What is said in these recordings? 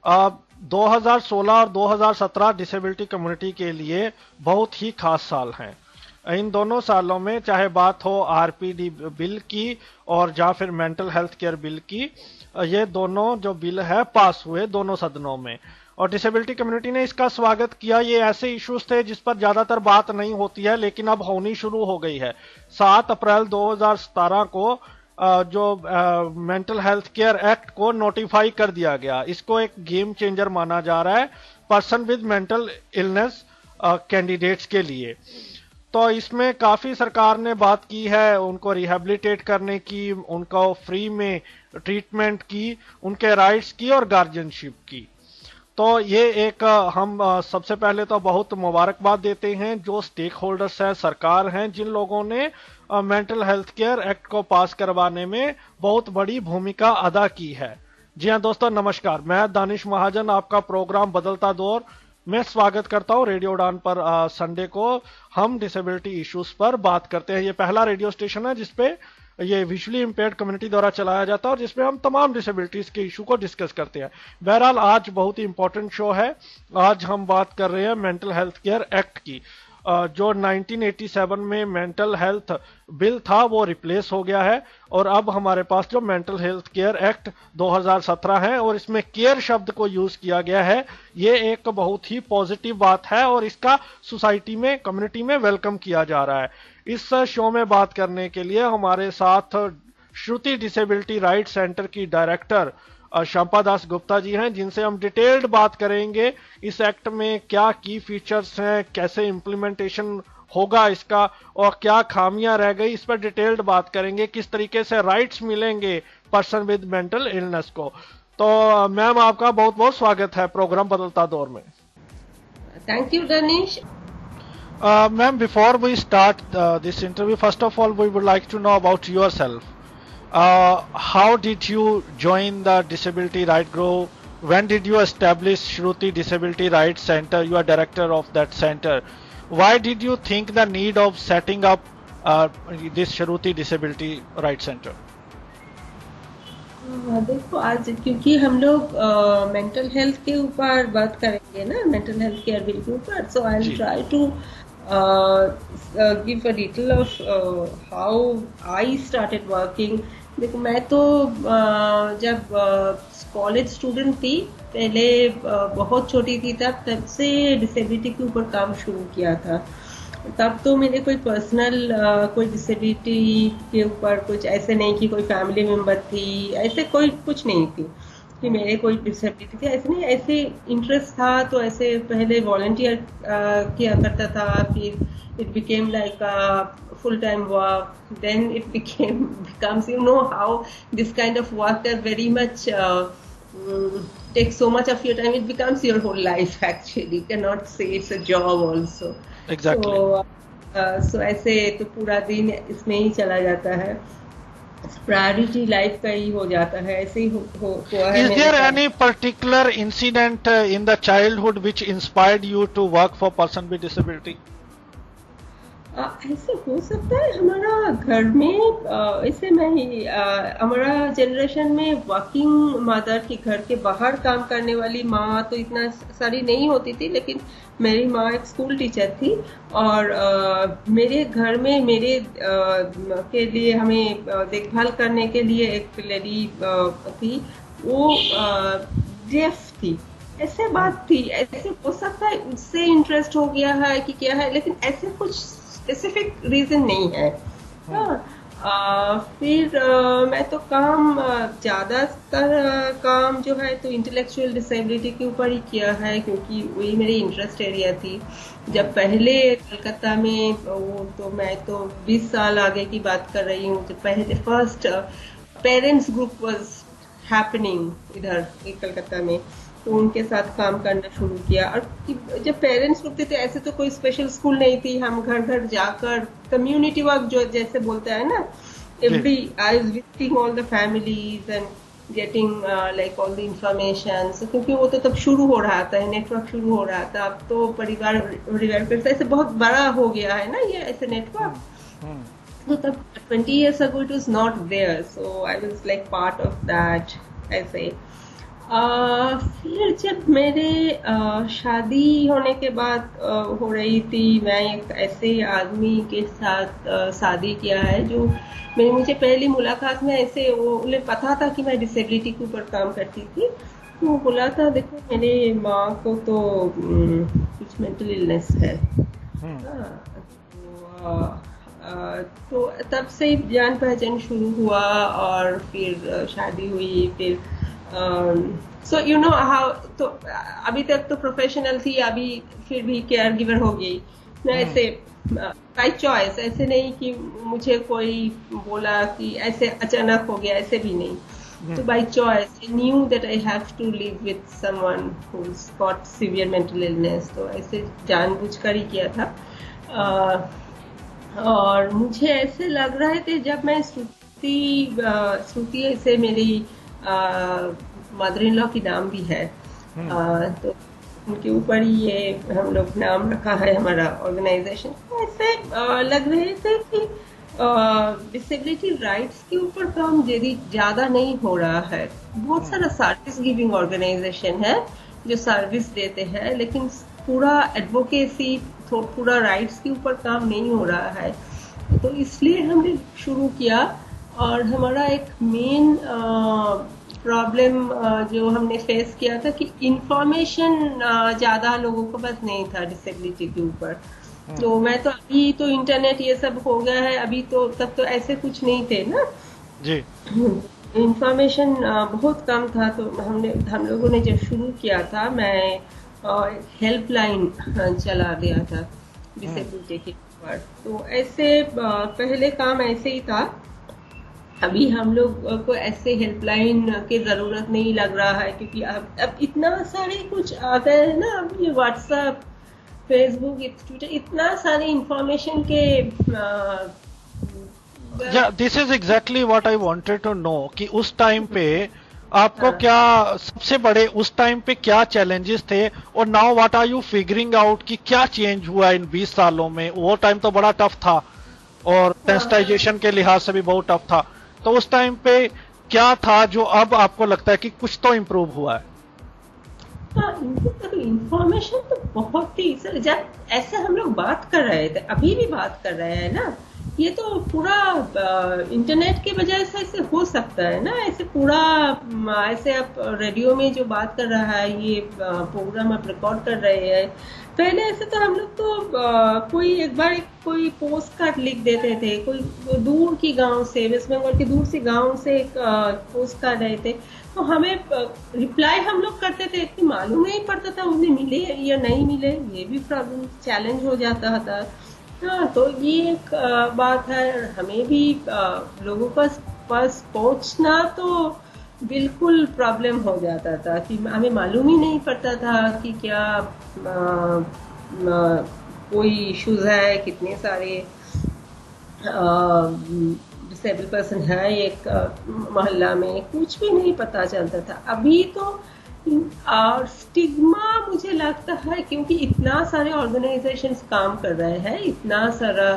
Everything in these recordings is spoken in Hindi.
अ, 2016 और 2017 डिसेबिलिटी कम्युनिटी के लिए बहुत ही खास साल हैं। इन दोनों सालों में चाहे बात हो आरपीडी बिल की और या फिर मेंटल हेल्थ केयर बिल की, ये दोनों जो बिल है पास हुए दोनों सदनों में, और डिसेबिलिटी कम्युनिटी ने इसका स्वागत किया। ये ऐसे इश्यूज थे जिस पर ज्यादातर बात नहीं होती है, लेकिन अब होनी शुरू हो गई है। 7 अप्रैल 2017 को जो मेंटल हेल्थ केयर एक्ट को नोटिफाई कर दिया गया। इसको एक गेम चेंजर माना जा रहा है person with mental illness candidates के लिए। तो इसमें काफी सरकार ने बात की है उनको रिहेबिलिटेट करने की, उनको फ्री में ट्रीटमेंट की, उनके राइट्स की और गार्जियनशिप की। तो ये एक हम सबसे पहले तो बहुत मुबारकबाद देते हैं जो स्टेक होल्डर्स हैं, सरकार हैं, जिन लोगों ने मेंटल हेल्थ केयर एक्ट को पास करवाने में बहुत बड़ी भूमिका अदा की है। जी हाँ दोस्तों, नमस्कार। मैं दानिश महाजन, आपका प्रोग्राम बदलता दौर में स्वागत करता हूँ। रेडियो उड़ान पर संडे को हम डिसेबिलिटी इश्यूज पर बात करते हैं। ये पहला रेडियो स्टेशन है जिसपे ये विजुअली इंपेयर्ड कम्युनिटी द्वारा चलाया जाता है और जिसमें हम तमाम डिसेबिलिटीज के इशू को डिस्कस करते हैं। बहरहाल आज बहुत ही इंपॉर्टेंट शो है। आज हम बात कर रहे हैं मेंटल हेल्थ केयर एक्ट की। जो 1987 में मेंटल हेल्थ बिल था वो रिप्लेस हो गया है और अब हमारे पास जो मेंटल हेल्थ केयर एक्ट 2017 है और इसमें केयर शब्द को यूज किया गया है। ये एक बहुत ही पॉजिटिव बात है और इसका सोसाइटी में, कम्युनिटी में वेलकम किया जा रहा है। इस शो में बात करने के लिए हमारे साथ श्रुति डिसेबिलिटी राइट सेंटर की डायरेक्टर शंपा दास गुप्ता जी हैं, जिनसे हम डिटेल्ड बात करेंगे इस एक्ट में क्या की फीचर्स हैं, कैसे इम्प्लीमेंटेशन होगा इसका और क्या खामियां रह गई, इस पर डिटेल्ड बात करेंगे। किस तरीके से राइट्स मिलेंगे पर्सन विद मेंटल इलनेस को। तो मैम, आपका बहुत बहुत स्वागत है प्रोग्राम बदलता दौर में। Thank you Danish. Ma'am, before we start this interview, first of all, we would like to know about yourself. How did you join the Disability Right Group? When did you establish Shruti Disability Rights Center? You are director of that center. Why did you think the need of setting up this Shruti Disability Rights Center? देखो, आज क्योंकि हम लोग मेंटल हेल्थ के ऊपर बात करेंगे ना, मेंटल हेल्थ केयर बिल के ऊपर, so I will try to give a detail of how I started working. देखो, मैं तो जब कॉलेज स्टूडेंट थी, पहले बहुत छोटी थी, तब से डिसेबिलिटी के ऊपर काम शुरू किया था। तब तो मेरे कोई पर्सनल कोई डिसेबिलिटी के ऊपर कुछ ऐसे नहीं कि कोई फैमिली मेंबर थी, ऐसे कोई कुछ नहीं थी कि मेरे कोई डिसेबिलिटी थी, ऐसे नहीं। ऐसे इंटरेस्ट था तो ऐसे पहले वॉलंटियर किया करता था, फिर it became like full time work, then it becomes you know how this kind of work are very much takes so much of your time, it becomes your whole life actually. You cannot say it's a job also. Exactly. So ऐसे तो पूरा दिन इसमें ही चला जाता है, प्रायोरिटी लाइफ का ही हो जाता है। ऐसे ही हुआ है। Is there any particular incident in the childhood which inspired you to work for person with disability? ऐसे हो सकता है। हमारा घर में ऐसे हमारा जनरेशन में वर्किंग मदर की, घर के बाहर काम करने वाली माँ तो इतना सारी नहीं होती थी, लेकिन मेरी माँ एक स्कूल टीचर थी और मेरे घर में मेरे के लिए, हमें देखभाल करने के लिए एक लेडी थी, वो डेफ थी। ऐसे बात थी। ऐसे हो सकता है उससे इंटरेस्ट हो गया है कि क्या है, लेकिन ऐसे कुछ स्पेसिफिक रीजन नहीं है। फिर मैं तो काम ज्यादातर काम जो है तो इंटेलेक्चुअल डिसेबिलिटी के ऊपर ही किया है, क्योंकि वही मेरी इंटरेस्ट एरिया थी। जब पहले कलकत्ता में, वो तो मैं तो 20 साल आगे की बात कर रही हूँ, जब पहले first parents group was happening इधर कलकत्ता में, तो उनके साथ काम करना शुरू किया। और जब पेरेंट्स ग्रुप थे तो ऐसे तो कोई स्पेशल स्कूल नहीं थी, हम घर घर जाकर कम्युनिटी वर्क जो जैसे बोलते हैं ना, every I was visiting all the families and getting like all the information, क्योंकि वो तो तब शुरू हो रहा था, नेटवर्क शुरू हो रहा था। अब तो परिवार ऐसे बहुत बड़ा हो गया है ना ये ऐसे नेटवर्क, तो तब 20 years ago it was not there, so I was like part of that ऐसे। फिर जब मेरे शादी होने के बाद हो रही थी, मैं एक ऐसे आदमी के साथ शादी किया है जो मुझे पहली मुलाकात में ऐसे वो उन्हें पता था कि मैं डिसेबिलिटी के ऊपर काम करती थी। तो वो बोला था, देखो मेरे माँ को तो कुछ मेंटल इलनेस है। हम्म। हाँ, तो तब से ही जान पहचान शुरू हुआ और फिर शादी हुई। फिर सो यू नो हाउ, तो अभी तक तो प्रोफेशनल थी, अभी फिर भी केयर गिवर हो गई मैं हम्म। ऐसे बाय चॉइस। ऐसे नहीं कि मुझे कोई बोला कि ऐसे अचानक हो गया, ऐसे भी नहीं। तो हम्म। by choice I knew that I have to live with someone who's got severe mental illness, तो ऐसे जानबूझकर ही किया था। और मुझे ऐसे लग रहे थे, जब मैं श्रुति ऐसे मेरी मदर इन लॉ की नाम भी है, हम्म। तो उनके ऊपर ही ये हम लोग नाम रखा है हमारा ऑर्गेनाइजेशन। तो ऐसे लग रहे थे कि डिसेबिलिटी राइट्स के ऊपर काम ज्यादा नहीं हो रहा है। बहुत सारा सर्विस गिविंग ऑर्गेनाइजेशन है जो सर्विस देते हैं, लेकिन पूरा एडवोकेसी, पूरा राइट्स के ऊपर काम नहीं हो रहा है। तो इसलिए हमने शुरू किया। और हमारा एक मेन प्रॉब्लम जो हमने फेस किया था कि इंफॉर्मेशन ज्यादा लोगों को पास नहीं था डिसेबिलिटी के ऊपर। तो मैं तो अभी तो इंटरनेट ये सब हो गया है, अभी तो तब तो ऐसे कुछ नहीं थे ना जी। इंफॉर्मेशन बहुत कम था। तो हम लोगों ने जब शुरू किया था, मैं हेल्पलाइन चला दिया था डिसेबिलिटी के ऊपर। तो ऐसे पहले काम ऐसे ही था। अभी हम लोग को ऐसे हेल्पलाइन की जरूरत नहीं लग रहा है, क्योंकि अब इतना सारे कुछ आ गए हैं ना। अब ये व्हाट्सएप, फेसबुक, ट्विटर, इतना सारे इंफॉर्मेशन के या this is exactly what I wanted to know कि उस टाइम पे आपको क्या सबसे बड़े, उस टाइम पे क्या चैलेंजेस थे, और now what are you figuring out कि क्या चेंज हुआ इन 20 सालों में। वो टाइम तो बड़ा टफ था और सेंसिटाइजेशन के लिहाज से भी बहुत टफ था। तो उस टाइम पे क्या था जो अब आपको लगता है कि कुछ तो इम्प्रूव हुआ है? इंफॉर्मेशन तो बहुत ही सर, जब ऐसे हम लोग बात कर रहे थे, अभी भी बात कर रहे हैं ना, ये तो पूरा इंटरनेट के वजह से ऐसे हो सकता है ना। ऐसे पूरा ऐसे आप रेडियो में जो बात कर रहा है, ये प्रोग्राम आप रिकॉर्ड कर रहे हैं। पहले ऐसे तो हम लोग तो कोई एक बार कोई पोस्ट कार्ड लिख देते थे, कोई दूर की गांव से, वेस्ट बंगाल के दूर से गांव से एक पोस्ट कार्ड आए थे, तो हमें रिप्लाई हम लोग करते थे, इतनी मालूम नहीं पड़ता था उन्हें मिले या नहीं मिले, ये भी प्रॉब्लम चैलेंज हो जाता था। हाँ, तो ये एक बात है। हमें भी लोगों पास पहुंचना तो बिल्कुल प्रॉब्लम हो जाता था कि हमें मालूम ही नहीं पड़ता था कि क्या कोई इश्यूज है, कितने सारे डिसेबल पर्सन है एक मोहल्ला में, कुछ भी नहीं पता चलता था। अभी तो और स्टिग्मा मुझे लगता है, क्योंकि इतना सारे ऑर्गेनाइजेशंस काम कर रहे हैं, इतना सारा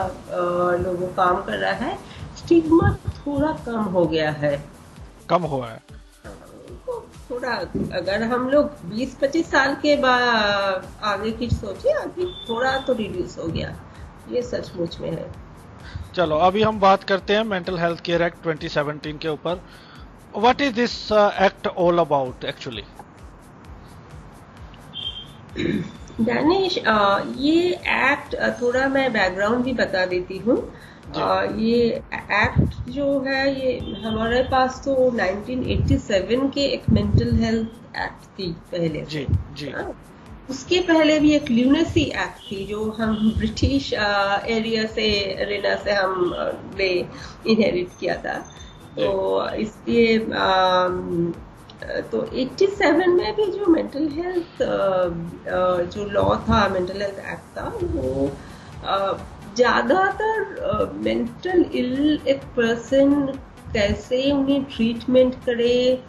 लोगों काम कर रहा है, स्टिग्मा थोड़ा कम हो गया है। कम हुआ है थोड़ा, अगर हम लोग 20-25 साल के बाद आगे की सोचे, अभी थोड़ा तो रिड्यूस हो गया, ये सचमुच में है। चलो अभी हम बात करते हैं मेंटल हेल्थ केयर एक्ट 2017 के ऊपर। What is this act all about actually? Danish, ये एक्ट थोड़ा मैं बैकग्राउंड भी बता देती हूँ। ये एक्ट जो है, ये हमारे पास तो 1987 के एक मेंटल हेल्थ एक्ट थी पहले से। जी। उसके पहले भी एक ल्यूनेसी एक्ट थी, जो हम ब्रिटिश एरिया से, अरेना से हमने इनहेरिट किया था। तो इसलिए तो 87 में भी जो मेंटल हेल्थ जो लॉ था, मेंटल हेल्थ एक्ट था, वो ज्यादातर मेंटल इल एक पर्सन कैसे उन्हें ट्रीटमेंट करे,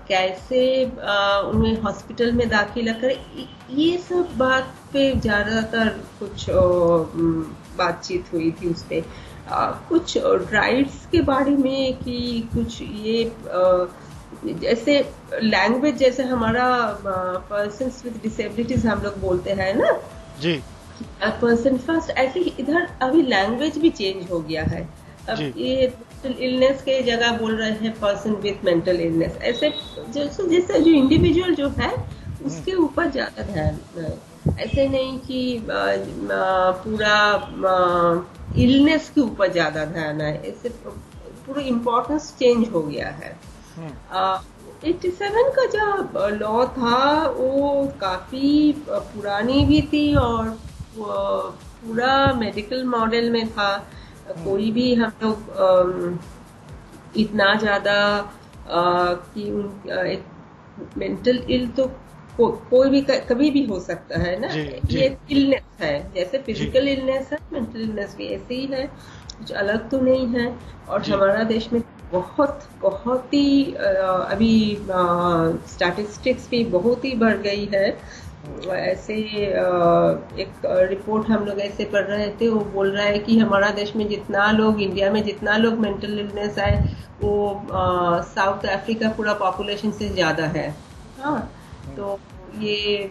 कैसे उन्हें हॉस्पिटल में दाखिला करे, ये सब बात पे ज्यादातर कुछ बातचीत हुई थी। उस पे कुछ राइट्स के बारे में कि कुछ ये जैसे लैंग्वेज, जैसे हमारा पर्सन्स विद डिसेबिलिटीज हम लोग बोलते हैं ना, जी पर्सन फर्स्ट, ऐसे ही इधर अभी लैंग्वेज भी चेंज हो गया है। अब जी। ये मेंटल इलनेस के जगह बोल रहे हैं पर्सन विथ मेंटल इलनेस, ऐसे जैसे जैसे जो इंडिविजुअल जो है उसके ऊपर ज्यादा ध्यान है। ऐसे नहीं कि पूरा इलनेस के ऊपर ज्यादा ध्यान है, ऐसे पूरा इम्पोर्टेंस चेंज हो गया है। 87 का जो लॉ था वो काफी पुरानी भी थी और पूरा मेडिकल मॉडल में था। कोई भी हम लोग इतना ज्यादा कि एक मेंटल इल तो कोई भी कभी भी हो सकता है ना। जी जी ये इलनेस है, जैसे फिजिकल इलनेस है, मेंटल इलनेस भी ऐसे ही है, कुछ अलग तो नहीं है। और जी हमारा देश में बहुत बहुत ही अभी स्टैटिस्टिक्स भी बहुत ही बढ़ गई है। ऐसे एक रिपोर्ट हम लोग ऐसे पढ़ रहे थे, वो बोल रहा है कि हमारा देश में जितना लोग, इंडिया में जितना लोग मेंटल इलनेस है वो साउथ अफ्रीका पूरा पॉपुलेशन से ज्यादा है। हाँ, तो ये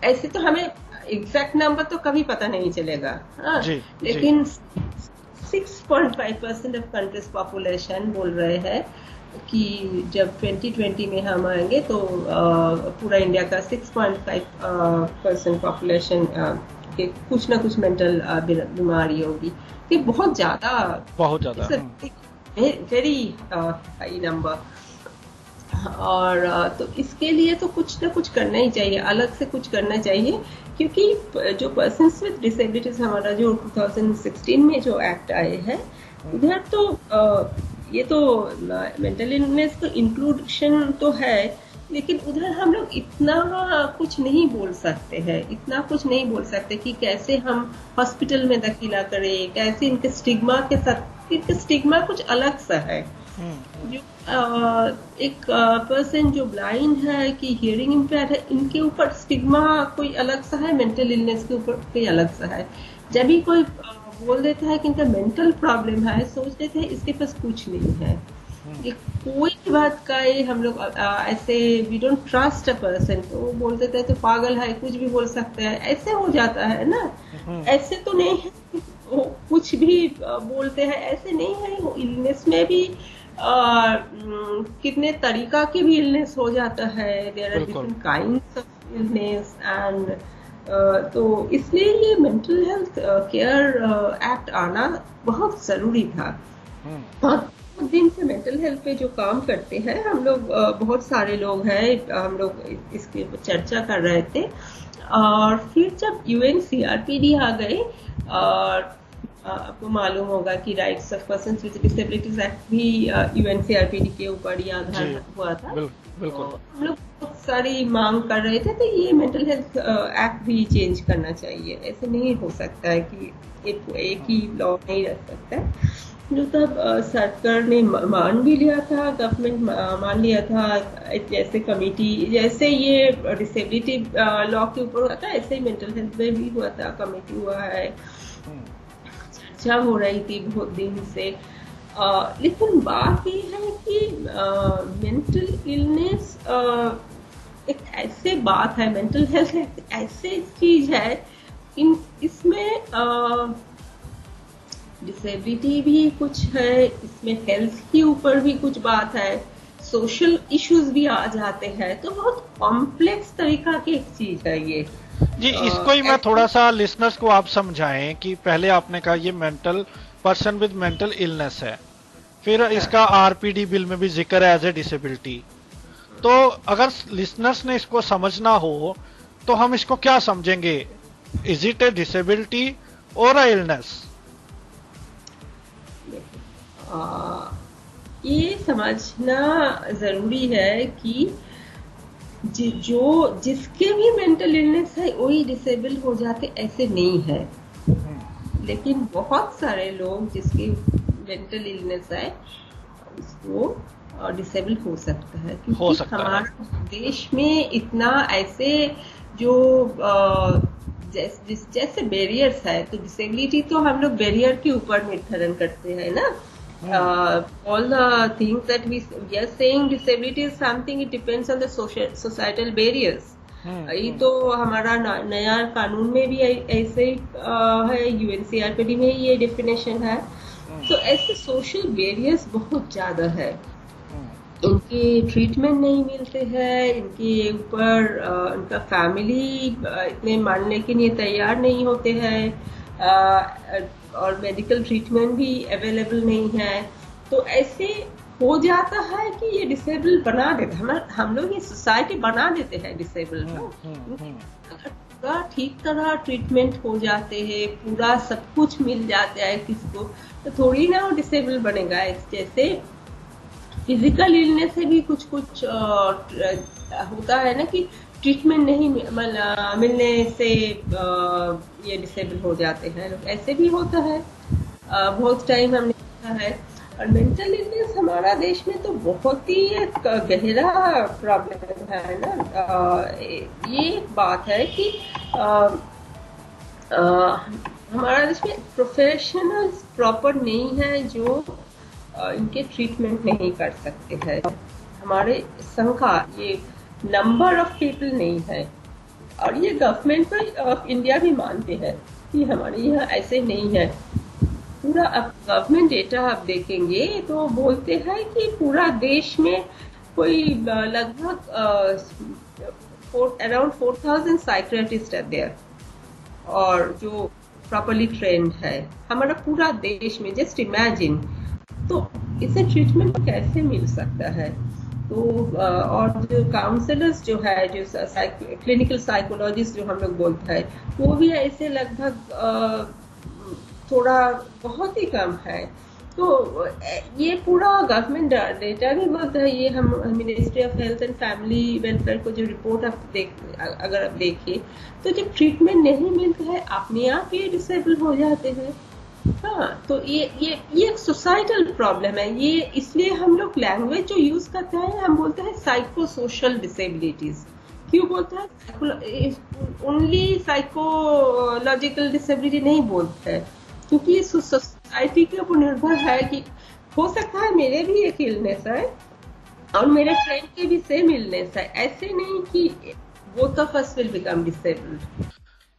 ऐसे तो हमें एग्जैक्ट नंबर तो कभी पता नहीं चलेगा। हाँ, जी लेकिन 6.5% ऑफ कंट्रीज पॉपुलेशन बोल रहे हैं कि जब 2020 में हम आएंगे तो पूरा इंडिया का 6.5% पॉपुलेशन के कुछ ना कुछ मेंटल बीमारी होगी। ये बहुत ज्यादा वेरी हाई नंबर। और तो इसके लिए तो कुछ ना कुछ करना ही चाहिए, अलग से कुछ करना चाहिए, क्योंकि जो पर्सन्स विद डिसेबिलिटीज हमारा जो 2016 में जो एक्ट आए हैं उधर तो ये तो मेंटल इलनेस तो इंक्लूशन तो है, लेकिन उधर हम लोग इतना कुछ नहीं बोल सकते हैं, इतना कुछ नहीं बोल सकते कि कैसे हम हॉस्पिटल में दाखिला करें, कैसे इनके स्टिग्मा के साथ, इनके स्टिग्मा कुछ अलग सा है। जो एक पर्सन जो ब्लाइंड है कि हियरिंग इम्पेयर्ड है, इनके ऊपर स्टिग्मा कोई अलग सा है, मेंटल इलनेस के ऊपर कोई अलग सा है। जब भी कोई बोल देता है कि इनका मेंटल प्रॉब्लम है, सोच देते हैं इसके पास कुछ नहीं है। ये कोई भी बात का ये हम लोग ऐसे we don't trust a person, तो वो बोल देते हैं तो पागल है, कुछ भी बोल सकते हैं, ऐसे हो जाता है ना। ऐसे तो नहीं है, वो कुछ भी बोलते हैं, ऐसे नहीं है। वो इलनेस में भी कितने तरीका की भी इलनेस हो जाता है, there are different kinds of illness and तो इसलिए ये मेंटल हेल्थ केयर एक्ट आना बहुत जरूरी था। बहुत दिन से मेंटल हेल्थ पे जो काम करते हैं हम लोग, बहुत सारे लोग हैं, हम लोग इसके चर्चा कर रहे थे। और फिर जब यूएनसीआरपीडी आ गए, और आपको मालूम होगा कि rights of persons with disabilities act भी यूएनसीआरपीडी के ऊपर ही आधारित हुआ था। बिल्कुल। तो हम लोग बहुत सारी मांग कर रहे थे, तो ये मेंटल हेल्थ एक्ट भी चेंज करना चाहिए। ऐसे नहीं हो सकता है कि एक ही लॉ नहीं रख सकता है। जो तब सरकार ने मान भी लिया था, गवर्नमेंट मान लिया था, जैसे कमेटी, जैसे ये डिसेबिलिटी लॉ के ऊपर हुआ था, ऐसे ही मेंटल हेल्थ में भी हुआ था, कमेटी हुआ है, चर्चा हो रही थी बहुत दिन से। लेकिन बात ये है कि मेंटल इलनेस एक ऐसे बात है, मेंटल हेल्थ एक ऐसे चीज है, इसमें डिसेबिलिटी भी कुछ है, इसमें हेल्थ के ऊपर भी कुछ बात है, सोशल इश्यूज भी आ जाते हैं, तो बहुत कॉम्प्लेक्स तरीका की एक चीज है ये जी। इसको ही मैं थोड़ा सा लिसनर्स को आप समझाएं कि पहले आपने कहा ये mental person with mental illness है, फिर इसका आरपीडी बिल में भी जिक्र है एज ए डिसेबिलिटी। तो अगर लिसनर्स ने इसको समझना हो तो हम इसको क्या समझेंगे, इज इट ए डिसेबिलिटी और अ इलनेस? ये समझना जरूरी है कि जिसके भी मेंटल इलनेस है वही डिसेबल हो जाते, ऐसे नहीं है। लेकिन बहुत सारे लोग जिसके मेंटल इलनेस है उसको डिसेबल हो सकता है, क्योंकि हमारे देश में इतना ऐसे जो जैसे बैरियर्स है, तो डिसेबिलिटी तो हम लोग बैरियर के ऊपर निर्धारण करते हैं ना। All the things that we are saying disability is something, it depends on the societal barriers. ये तो हमारा नया कानून में भी ऐसे ही है, यूएनसीआरपीडी में ये डेफिनेशन है। तो ऐसे सोशल बैरियर्स बहुत ज्यादा है, इनके ट्रीटमेंट नहीं मिलते हैं, इनके ऊपर उनका फैमिली इतने मानने के लिए तैयार नहीं होते हैं, और मेडिकल ट्रीटमेंट भी अवेलेबल नहीं है। तो ऐसे हो जाता है कि ये डिसेबल बना देते, हम लोग ये सोसाइटी बना देते हैं डिसेबल। अगर पूरा ठीक तरह ट्रीटमेंट हो जाते हैं, पूरा सब कुछ मिल जाता है किसको, तो थोड़ी ना वो डिसेबल बनेगा। जैसे फिजिकल इलनेस से भी कुछ होता है ना कि ट्रीटमेंट नहीं मिलने से ये डिसेबल हो जाते हैं, ऐसे भी होता है बहुत टाइम हमने देखा है। और मेंटल इलनेस हमारा देश में तो बहुत ही एक गहरा प्रॉब्लम है ना। ये एक बात है कि हमारा देश में प्रोफेशनल्स प्रॉपर नहीं है जो इनके ट्रीटमेंट नहीं कर सकते हैं। हमारे संख्या, ये नंबर ऑफ पीपल नहीं है, और ये गवर्नमेंट ऑफ इंडिया भी मानते हैं कि हमारे यहाँ ऐसे नहीं है। पूरा अब गवर्नमेंट डेटा आप देखेंगे तो बोलते हैं कि पूरा देश में कोई लगभग अराउंड 4000 साइकियाट्रिस्ट है देयर, और जो प्रॉपरली ट्रेंड है हमारा पूरा देश में। जस्ट इमेजिन, तो इसे ट्रीटमेंट कैसे मिल सकता है? तो और जो काउंसलर्स जो है, जो क्लिनिकल साइकोलॉजिस्ट जो हम लोग बोलते हैं, वो भी ऐसे लगभग थोड़ा बहुत ही कम है। तो ये पूरा गवर्नमेंट डेटा भी बोलता है। ये हम ministry of health and family welfare को जो रिपोर्ट अगर आप देखिए, तो जब ट्रीटमेंट नहीं मिलता है अपने आप ये डिसेबल हो जाते हैं। हाँ, तो ये एक सोसाइटल प्रॉब्लम है। ये इसलिए हम लोग लैंग्वेज जो यूज करते हैं, हम बोलते हैं साइको सोशल डिसेबिलिटीज। क्यों बोलते हैं ओनली साइकोलॉजिकल डिसेबिलिटी नहीं बोलते हैं, क्योंकि ये सोसाइटी के ऊपर निर्भर है कि हो सकता है मेरे भी एक इलनेस है और मेरे फ्रेंड के भी सेम इलनेस है, ऐसे नहीं कि both of us will become disabled.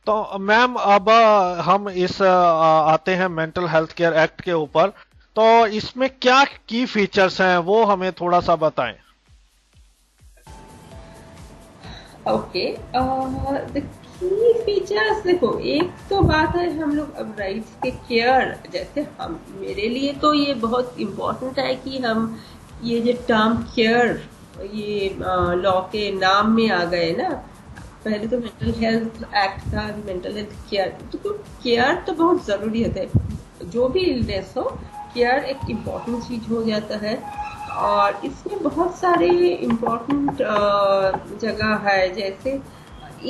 तो मैम अब हम इस आते हैं मेंटल हेल्थ केयर एक्ट के ऊपर। तो इसमें क्या की फीचर्स हैं वो हमें थोड़ा सा बताएं। ओके, द की फीचर्स देखो, एक तो बात है हम लोग अब राइट्स के केयर, जैसे हम मेरे लिए तो ये बहुत इम्पोर्टेंट है कि हम ये जो टर्म केयर ये लॉ के नाम में आ गए ना। पहले तो मेंटल हेल्थ एक्ट था, मेंटल हेल्थ केयर, तो केयर तो बहुत जरूरी होता है। जो भी इलनेस हो, केयर एक इम्पोर्टेंट चीज हो जाता है। और इसमें बहुत सारे इम्पोर्टेंट जगह है। जैसे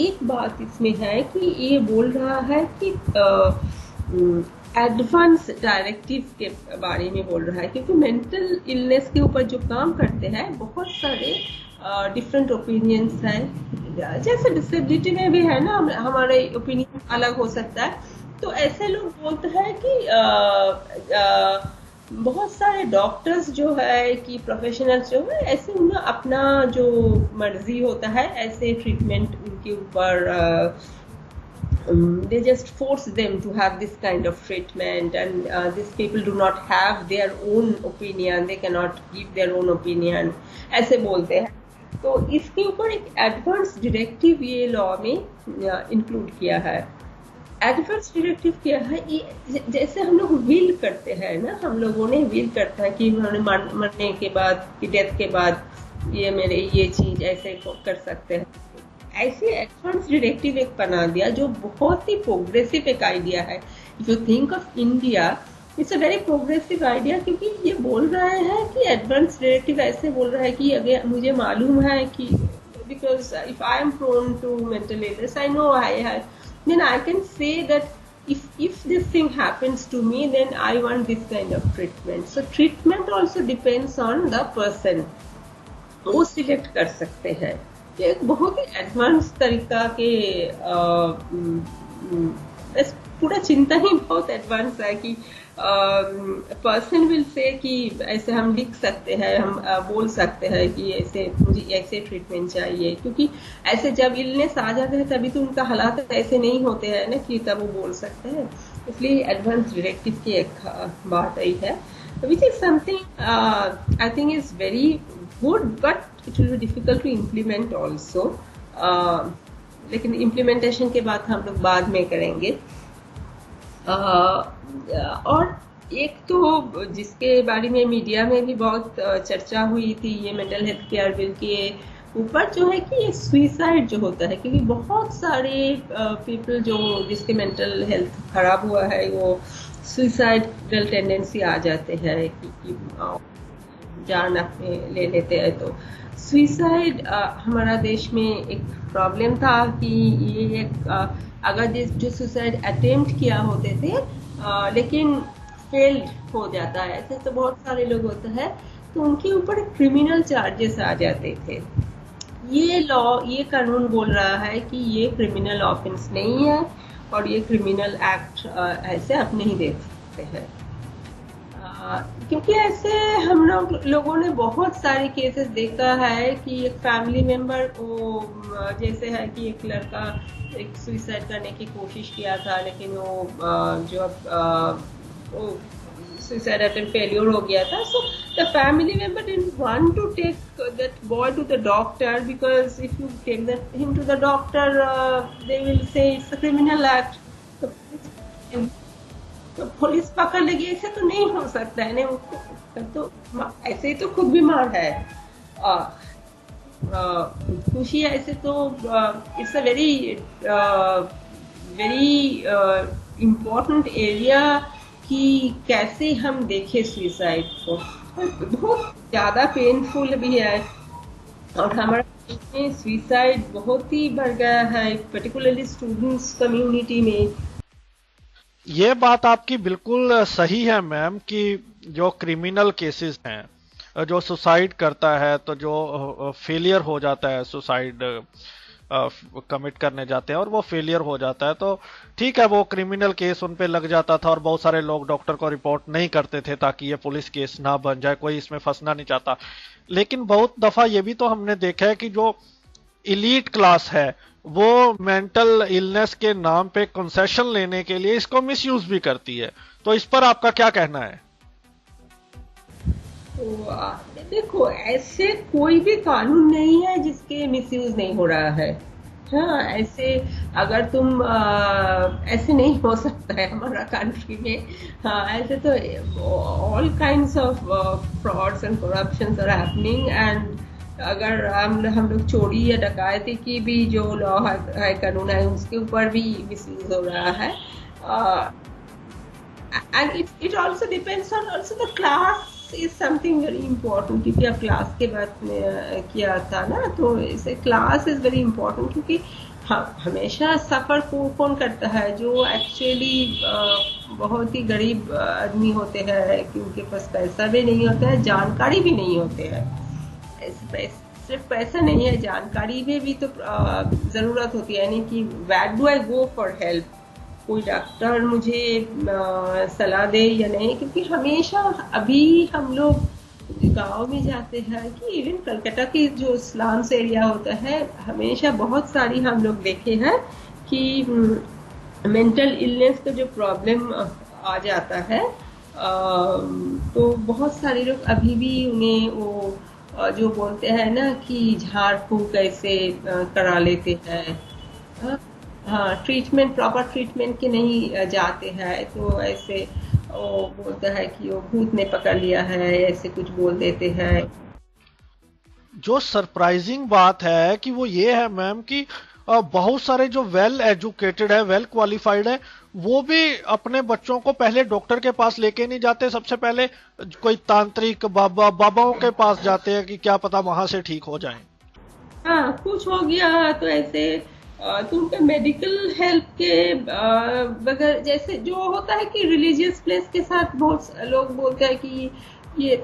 एक बात इसमें है कि ये बोल रहा है कि एडवांस डायरेक्टिव के बारे में बोल रहा है, क्योंकि मेंटल इलनेस के ऊपर जो काम करते हैं बहुत सारे डिफरेंट ओपिनियंस हैं। जैसे डिसेबिलिटी में भी है ना, हमारे ओपिनियन अलग हो सकता है। तो ऐसे लोग बोलते हैं कि बहुत सारे डॉक्टर्स जो है कि प्रोफेशनल्स जो है, ऐसे उन्हें अपना जो मर्जी होता है ऐसे ट्रीटमेंट उनके ऊपर they just force them to have this kind of treatment, and these people do not have their own opinion, they cannot give their own opinion, ऐसे बोलते हैं। तो इसके ऊपर एक एडवांस डायरेक्टिव ये लॉ में इंक्लूड किया है। एडवांस डायरेक्टिव क्या है? ये जैसे हम लोग विल करते हैं ना, हम लोगों ने विल करता है कि उन्होंने मरने के बाद, कि डेथ के बाद ये मेरे ये चीज ऐसे कर सकते हैं। ऐसे एडवांस डायरेक्टिव एक बना दिया जो बहुत ही प्रोग्रेसिव एक आइडिया है। If you think of India, it's a very progressive idea, क्योंकि ये बोल रहे हैं कि एडवांस डायरेक्टिव ऐसे बोल रहा है कि अगर मुझे मालूम है कि because if I am prone to mental illness, I know I have, then I can say that if this thing happens to me, then I want this kind of treatment. So treatment also depends on the person. वो सिलेक्ट कर सकते हैं। एक बहुत ही एडवांस तरीका के पूरा चिंता ही बहुत एडवांस है कि पर्सन विल से कि ऐसे हम लिख सकते हैं, हम बोल सकते हैं कि ऐसे मुझे ऐसे ट्रीटमेंट चाहिए, क्योंकि ऐसे जब इलनेस आ जाता है तभी तो उनका हालात ऐसे नहीं होते हैं ना कि तब वो बोल सकते हैं। इसलिए एडवांस डायरेक्टिव की एक बात आई है, which is something I think is very good, but it will be difficult to implement also. लेकिन इम्प्लीमेंटेशन के बात हम लोग बाद में करेंगे। और एक तो जिसके बारे में मीडिया में भी बहुत चर्चा हुई थी, ये मेंटल हेल्थ केयर बिल के ऊपर जो है कि ये सुइसाइड जो होता है, क्योंकि बहुत सारे पीपल जो जिसके मेंटल हेल्थ खराब हुआ है वो सुइसाइडल टेंडेंसी आ जाते हैं कि जान अपने ले लेते हैं। तो सुइसाइड हमारा देश में एक प्रॉब्लम था कि ये एक अगर जो सुसाइड अटेम्प्ट किया होते थे लेकिन फेल्ड हो जाता है, ऐसे तो बहुत सारे लोग होते हैं, तो उनके ऊपर क्रिमिनल चार्जेस आ जाते थे। ये कानून बोल रहा है कि ये क्रिमिनल ऑफेंस नहीं है और ये क्रिमिनल एक्ट ऐसे आप नहीं देख सकते हैं, क्योंकि ऐसे हम लोगों ने बहुत सारे केसेस देखा है कि एक फैमिली मेंबर को जैसे है कि एक लड़का एक सुसाइड करने की कोशिश किया था, लेकिन वो suicide attempt failure हो गया था. So the family member didn't want to take that boy to the doctor, because if you take him to the doctor, they will say it's a criminal act. तो पुलिस पकड़ लेगी, ऐसे तो नहीं हो सकता है ना, तो ऐसे ही तो खुद बीमार है. खुशी ऐसे तो it's a very important area कि कैसे हम देखें सुसाइड को. बहुत ज्यादा पेनफुल भी है और हमारे देश में सुसाइड बहुत ही बढ़ गया है, पर्टिकुलरली स्टूडेंट्स कम्युनिटी में. ये बात आपकी बिल्कुल सही है मैम कि जो क्रिमिनल केसेस हैं, जो सुसाइड करता है तो जो फेलियर हो जाता है, सुसाइड कमिट करने जाते हैं और वो फेलियर हो जाता है, तो ठीक है वो क्रिमिनल केस उन पे लग जाता था और बहुत सारे लोग डॉक्टर को रिपोर्ट नहीं करते थे ताकि ये पुलिस केस ना बन जाए, कोई इसमें फंसना नहीं चाहता. लेकिन बहुत दफा ये भी तो हमने देखा है कि जो इलीट क्लास है वो मेंटल इलनेस के नाम पे कंसेशन लेने के लिए इसको मिसयूज भी करती है. तो इस पर आपका क्या कहना है? तो देखो, ऐसे कोई भी कानून नहीं है जिसके मिसयूज नहीं हो रहा है. हाँ, ऐसे अगर तुम ऐसे नहीं हो सकता है हमारा कंट्री में. हाँ, ऐसे तो all kinds of frauds and corruptions are happening. And अगर हम लोग चोरी या डकैती की भी जो लॉ है, कानून है, उसके ऊपर भी मिसयूज हो रहा है. And it also depends on also the class is something very important, क्योंकि आप क्लास के बात में किया था ना, तो इसे क्लास इज वेरी इम्पोर्टेंट. क्योंकि हमेशा सफर कौन करता है? जो एक्चुअली बहुत ही गरीब आदमी होते हैं कि उनके पास पैसा भी नहीं होता है, जानकारी भी नहीं होते हैं. सिर्फ पैसा नहीं है, जानकारी में भी तो जरूरत होती है, यानी कि where do I go for help, कोई डॉक्टर मुझे सलाह दे या नहीं. क्योंकि हमेशा अभी हम लोग गांव में जाते हैं कि इवन कलकत्ता की जो स्लम्स एरिया होता है, हमेशा बहुत सारी हम लोग देखे हैं कि मेंटल इलनेस का जो प्रॉब्लम आ जाता है, तो बहुत सारे लोग अभी भी उन्हें वो जो बोलते हैं ना कि झाड़ फूक ऐसे करा लेते हैं. हाँ, ट्रीटमेंट, प्रॉपर ट्रीटमेंट के नहीं जाते हैं, तो ऐसे वो बोलता है कि वो भूत ने पकड़ लिया है, ऐसे कुछ बोल देते हैं. जो सरप्राइजिंग बात है कि वो ये है मैम कि बहुत सारे जो वेल एजुकेटेड है, वेल क्वालिफाइड है, वो भी अपने बच्चों को पहले डॉक्टर के पास लेके नहीं जाते, सबसे पहले कोई तांत्रिक बाबाओं के पास जाते हैं कि क्या पता वहां से ठीक हो जाए. हाँ, कुछ हो गया तो ऐसे तो उनके मेडिकल हेल्प के बगैर, जैसे जो होता है कि रिलीजियस प्लेस के साथ बहुत लोग बोलते हैं कि ये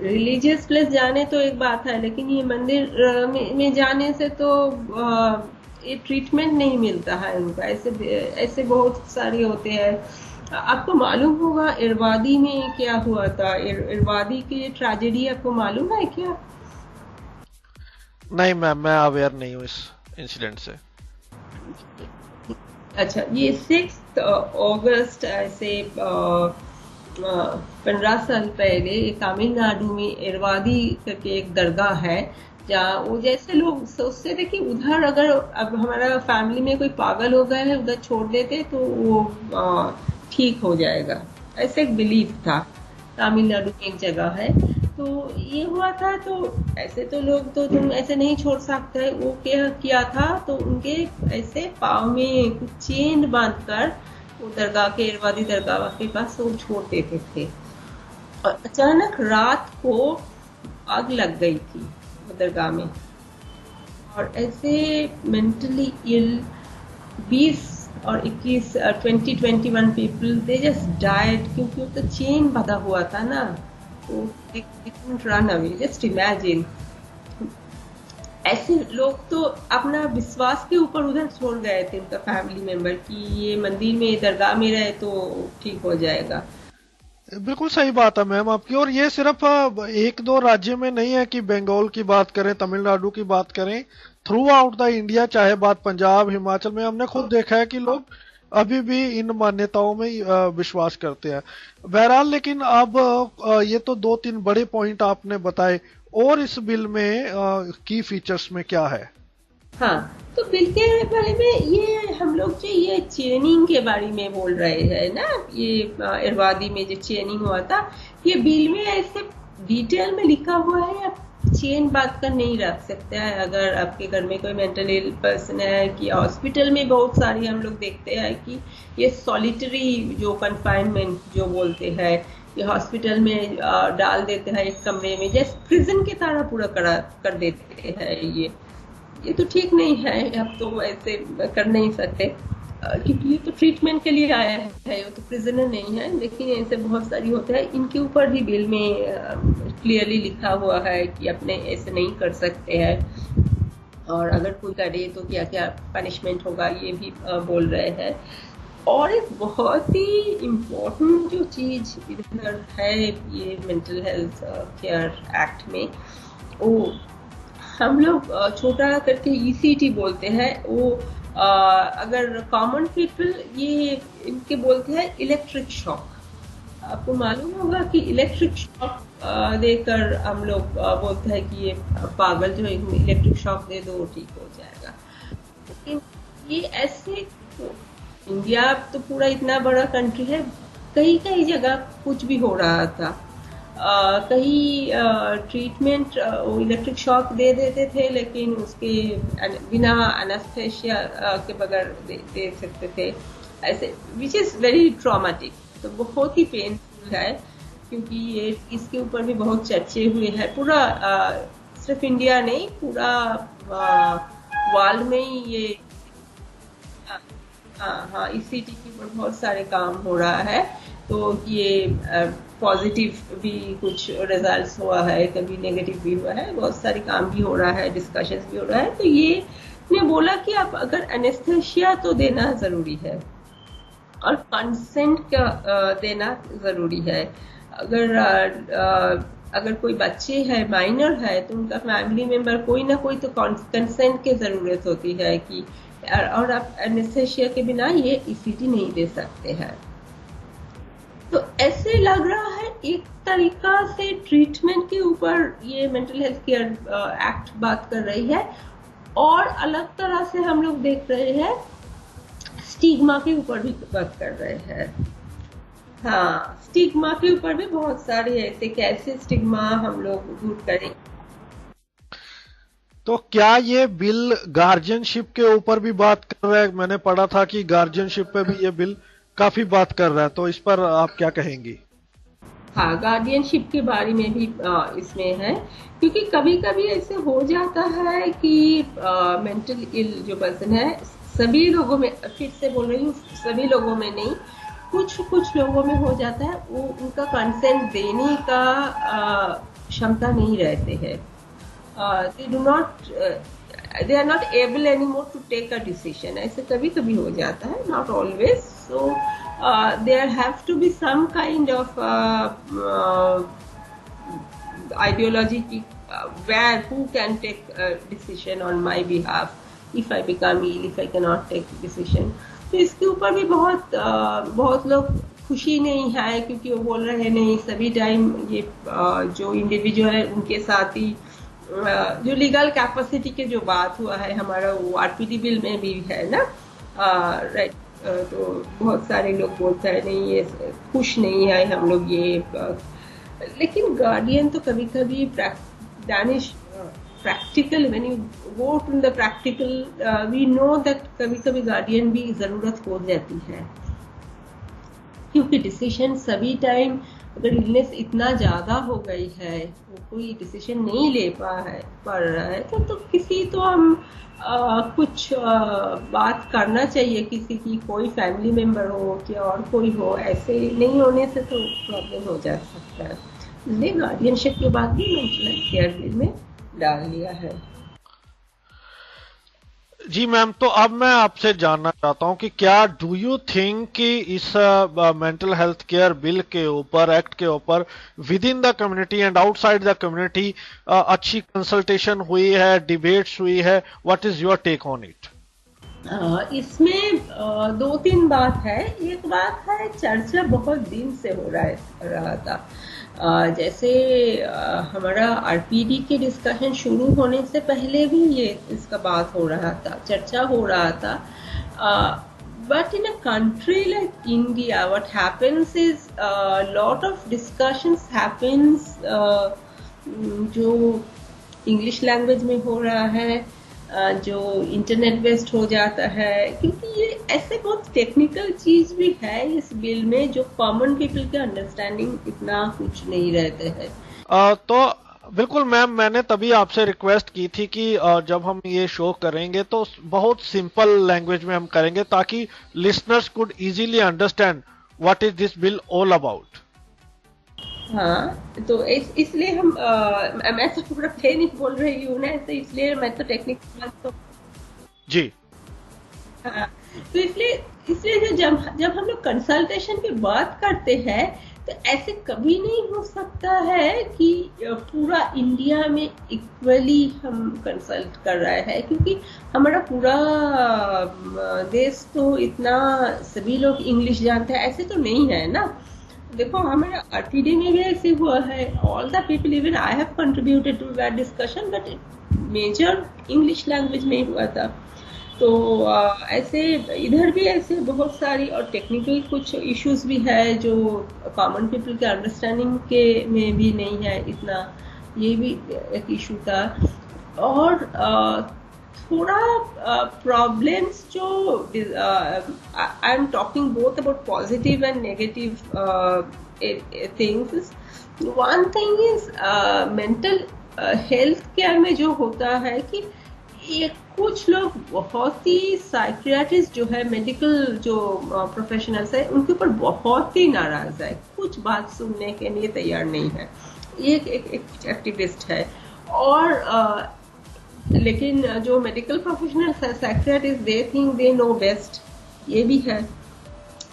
रिलीजियस प्लेस जाने तो एक बात है, लेकिन ये मंदिर में जाने से तो ये ट्रीटमेंट नहीं मिलता है उनका. ऐसे बहुत सारे होते हैं. आपको मालूम होगा इरवादी में क्या हुआ था, इरवादी की ट्रेजेडी आपको मालूम है क्या? नहीं मैम, मैं अवेयर नहीं हूँ इस इंसिडेंट से। अच्छा, ये 6 अगस्त ऐसे 15 साल पहले तमिलनाडु में इरवादी करके एक दरगाह है, जहाँ वो जैसे लोग सोचते थे कि उधर अगर अब हमारा फैमिली में कोई पागल हो गया है उधर छोड़ देते तो वो ठीक हो जाएगा, ऐसे एक बिलीफ था। तमिलनाडु में एक जगह है, तो ये हुआ था। तो ऐसे तो लोग तो तुम ऐसे नहीं छोड़ सकते, वो क्या किया था तो उनके ऐसे पाँव में कुछ चेन बांधकर वो दरगाह के, इरवादी दरगाह के पास वो छोड़ देते थे। और अचानक रात को आग लग गई थी वो दरगाह में, और ऐसे मेंटली इल 20 और 21 2021 पीपल दे जस्ट डाइड, क्योंकि वो तो चेन बंधा हुआ था ना, तो they couldn't run away. Just imagine, ऐसे लोग तो अपना विश्वास के ऊपर उधर छोड़ गए थे उनका फैमिली मेंबर कि ये मंदिर में दरगाह में रहे तो ठीक हो जाएगा। बिल्कुल सही बात है मैम आपकी। और ये सिर्फ एक दो राज्य में नहीं है कि बंगाल की बात करें, तमिलनाडु की बात करें, थ्रू आउट द इंडिया, चाहे बात पंजाब हिमाचल में, हमने खुद देखा है कि लोग अभी भी इन मान्यताओं में विश्वास करते हैं। बहरहाल, लेकिन अब ये तो दो तीन बड़े पॉइंट आपने बताए, और इस बिल में की फीचर्स में क्या है? हाँ, तो बिल के बारे में ये हम लोग जो ये चेनिंग के बारे में बोल रहे हैं ना, ये इरवादी में जो चेनिंग हुआ था, ये बिल में ऐसे डिटेल में लिखा हुआ है आप चेन बात कर नहीं रख सकते हैं अगर आपके घर में कोई मेंटल इल पर्सन है। कि हॉस्पिटल में बहुत सारी हम लोग देखते हैं कि ये सॉलिटरी जो कन्फाइनमेंट जो बोलते हैं, ये हॉस्पिटल में डाल देते हैं एक कमरे में, जैसे प्रिजन की तरह पूरा कर देते हैं। ये तो ठीक नहीं है, अब तो ऐसे कर नहीं सकते, क्योंकि ये तो ट्रीटमेंट के लिए आया है, ये तो प्रिजनर नहीं है। लेकिन ऐसे बहुत सारी होते हैं, इनके ऊपर भी बिल में क्लियरली लिखा हुआ है कि अपने ऐसे नहीं कर सकते हैं, और अगर कोई करे तो क्या क्या पनिशमेंट होगा ये भी बोल रहे हैं। और एक बहुत ही इम्पोर्टेंट जो चीज इधर है ये मेंटल हेल्थ केयर एक्ट में, वो हम लोग छोटा करके ईसीटी बोलते हैं, वो अगर कॉमन पीपल ये इनके बोलते हैं इलेक्ट्रिक शॉक। आपको मालूम होगा कि इलेक्ट्रिक शॉक देकर हम लोग बोलते हैं कि ये पागल जो इलेक्ट्रिक शॉक दे दो ठीक हो जाएगा। लेकिन ये ऐसे तो इंडिया तो पूरा इतना बड़ा कंट्री है, कई कई जगह कुछ भी हो रहा था। कहीं ट्रीटमेंट इलेक्ट्रिक शॉक दे देते थे, लेकिन उसके बिना एनेस्थेसिया के बगैर दे सकते थे ऐसे, विच इज वेरी ट्रॉमेटिक। तो बहुत ही पेनफुल है, क्योंकि ये इसके ऊपर भी बहुत चर्चे हुए हैं पूरा, सिर्फ इंडिया नहीं पूरा वर्ल्ड में ही ये हाँ ईसीटी के ऊपर बहुत सारे काम हो रहा है। तो ये पॉजिटिव भी कुछ रिजल्ट्स हुआ है, कभी नेगेटिव भी हुआ है, बहुत सारे काम भी हो रहा है, डिस्कशंस भी हो रहा है। तो ये ने बोला कि आप अगर एनेस्थेसिया तो देना जरूरी है, और कंसेंट का देना जरूरी है। अगर कोई बच्चे है माइनर है तो उनका फैमिली मेंबर कोई ना कोई तो कंसेंट की जरूरत होती है कि, और आप एनेस्थेसिया के बिना ये ईसीटी नहीं दे सकते हैं। तो ऐसे लग रहा है एक तरीका से ट्रीटमेंट के ऊपर ये मेंटल हेल्थ केयर एक्ट बात कर रही है, और अलग तरह से हम लोग देख रहे हैं स्टिग्मा के ऊपर भी बात कर रहे हैं। हाँ, स्टिग्मा के ऊपर भी बहुत सारे ऐसे कैसे स्टिग्मा हम लोग दूर करें। तो क्या ये बिल गार्जियनशिप के ऊपर भी बात कर रहा है? मैंने पढ़ा था कि गार्जियनशिप पे भी ये बिल काफी बात कर रहा है, तो इस पर आप क्या कहेंगी? हाँ, गार्डियनशिप के बारे में भी इसमें है, क्योंकि कभी कभी ऐसे हो जाता है कि मेंटल इल जो पर्सन है, सभी लोगों में, फिर से बोल रही हूँ सभी लोगों में नहीं, कुछ लोगों में हो जाता है, वो उनका कंसेंट देने का क्षमता नहीं रहते हैं, they are not able any more to take a decision. ऐसे कभी कभी हो जाता है, not always. So there have to be some kind of ideology where who can take a decision on my behalf if I become ill, if I cannot take decision. तो इसके ऊपर भी बहुत लोग खुशी नहीं है, क्योंकि वो बोल रहे हैं नहीं सभी टाइम ये जो इंडिविजुअल है उनके साथ ही जो लीगल कैपेसिटी के जो बात हुआ है हमारा वो आरपीडी बिल में भी है ना, राइट। तो बहुत सारे लोग बोलते हैं नहीं ये खुश नहीं है हम लोग ये, लेकिन गार्डियन तो कभी कभी Danish practical when you go to the practical we know that कभी कभी गार्डियन भी जरूरत हो जाती है, क्योंकि डिसीजन सभी टाइम अगर इलनेस इतना ज्यादा हो गई है वो कोई डिसीजन नहीं ले पा रहा है तो किसी तो हम कुछ बात करना चाहिए, किसी की कोई फैमिली मेंबर हो या और कोई हो, ऐसे नहीं होने से तो प्रॉब्लम हो जा सकता है। इसलिए गार्डियनशिप के बाद भी मेंटल हेल्थ केयर बिल में डाल लिया है। जी मैम, तो अब मैं आपसे जानना चाहता हूं कि क्या डू यू थिंक कि इस मेंटल हेल्थ केयर बिल के ऊपर, एक्ट के ऊपर, within the community and outside the community अच्छी कंसल्टेशन हुई है, डिबेट्स हुई है? What is your take on it? इसमें दो तीन बात है। एक बात है चर्चा बहुत दिन से हो रहा था, जैसे हमारा आरपीडी के डिस्कशन शुरू होने से पहले भी ये इसका बात हो रहा था, चर्चा हो रहा था। But in a country like India what happens is lot of discussions happens जो इंग्लिश लैंग्वेज में हो रहा है, जो इंटरनेट बेस्ड हो जाता है, क्योंकि ये ऐसे बहुत टेक्निकल चीज भी है इस बिल में जो कॉमन पीपल के अंडरस्टैंडिंग इतना कुछ नहीं रहते हैं। तो बिल्कुल मैम, मैंने तभी आपसे रिक्वेस्ट की थी कि जब हम ये शो करेंगे तो बहुत सिंपल लैंग्वेज में हम करेंगे ताकि listeners could easily understand what is this bill all about. हाँ, तो इसलिए मैं तो पूरा प्लेन नहीं बोल रही हूँ ना, ऐसे इसलिए मैं तो टेक्निकल तो जी। हाँ, तो इसलिए जब हम लोग कंसल्टेशन की बात करते हैं तो ऐसे कभी नहीं हो सकता है कि पूरा इंडिया में इक्वली हम कंसल्ट कर रहे हैं, क्योंकि हमारा पूरा देश तो इतना सभी लोग इंग्लिश जानते हैं ऐसे तो नहीं है ना। देखो हमारे आरपीडी में भी ऐसे हुआ है, all the people even I have contributed to that discussion, but major English language में हुआ था। तो ऐसे इधर भी ऐसे बहुत सारी और टेक्निकल कुछ इश्यूज भी है जो कॉमन पीपल के अंडरस्टैंडिंग के में भी नहीं है इतना, ये भी एक इशू था। और थोड़ा प्रॉब्लम्स जो I am talking both about positive and negative things. One thing is mental health care में जो होता है कि ये कुछ लोग बहुत ही साइकियाट्रिस्ट जो है, मेडिकल जो प्रोफेशनल्स है, उनके ऊपर बहुत ही नाराज है, कुछ बात सुनने के लिए तैयार नहीं है। ये एक एक्टिविस्ट है। और लेकिन जो मेडिकल प्रोफेशनल्स है, psychiatrist, they think they know best, ये भी है।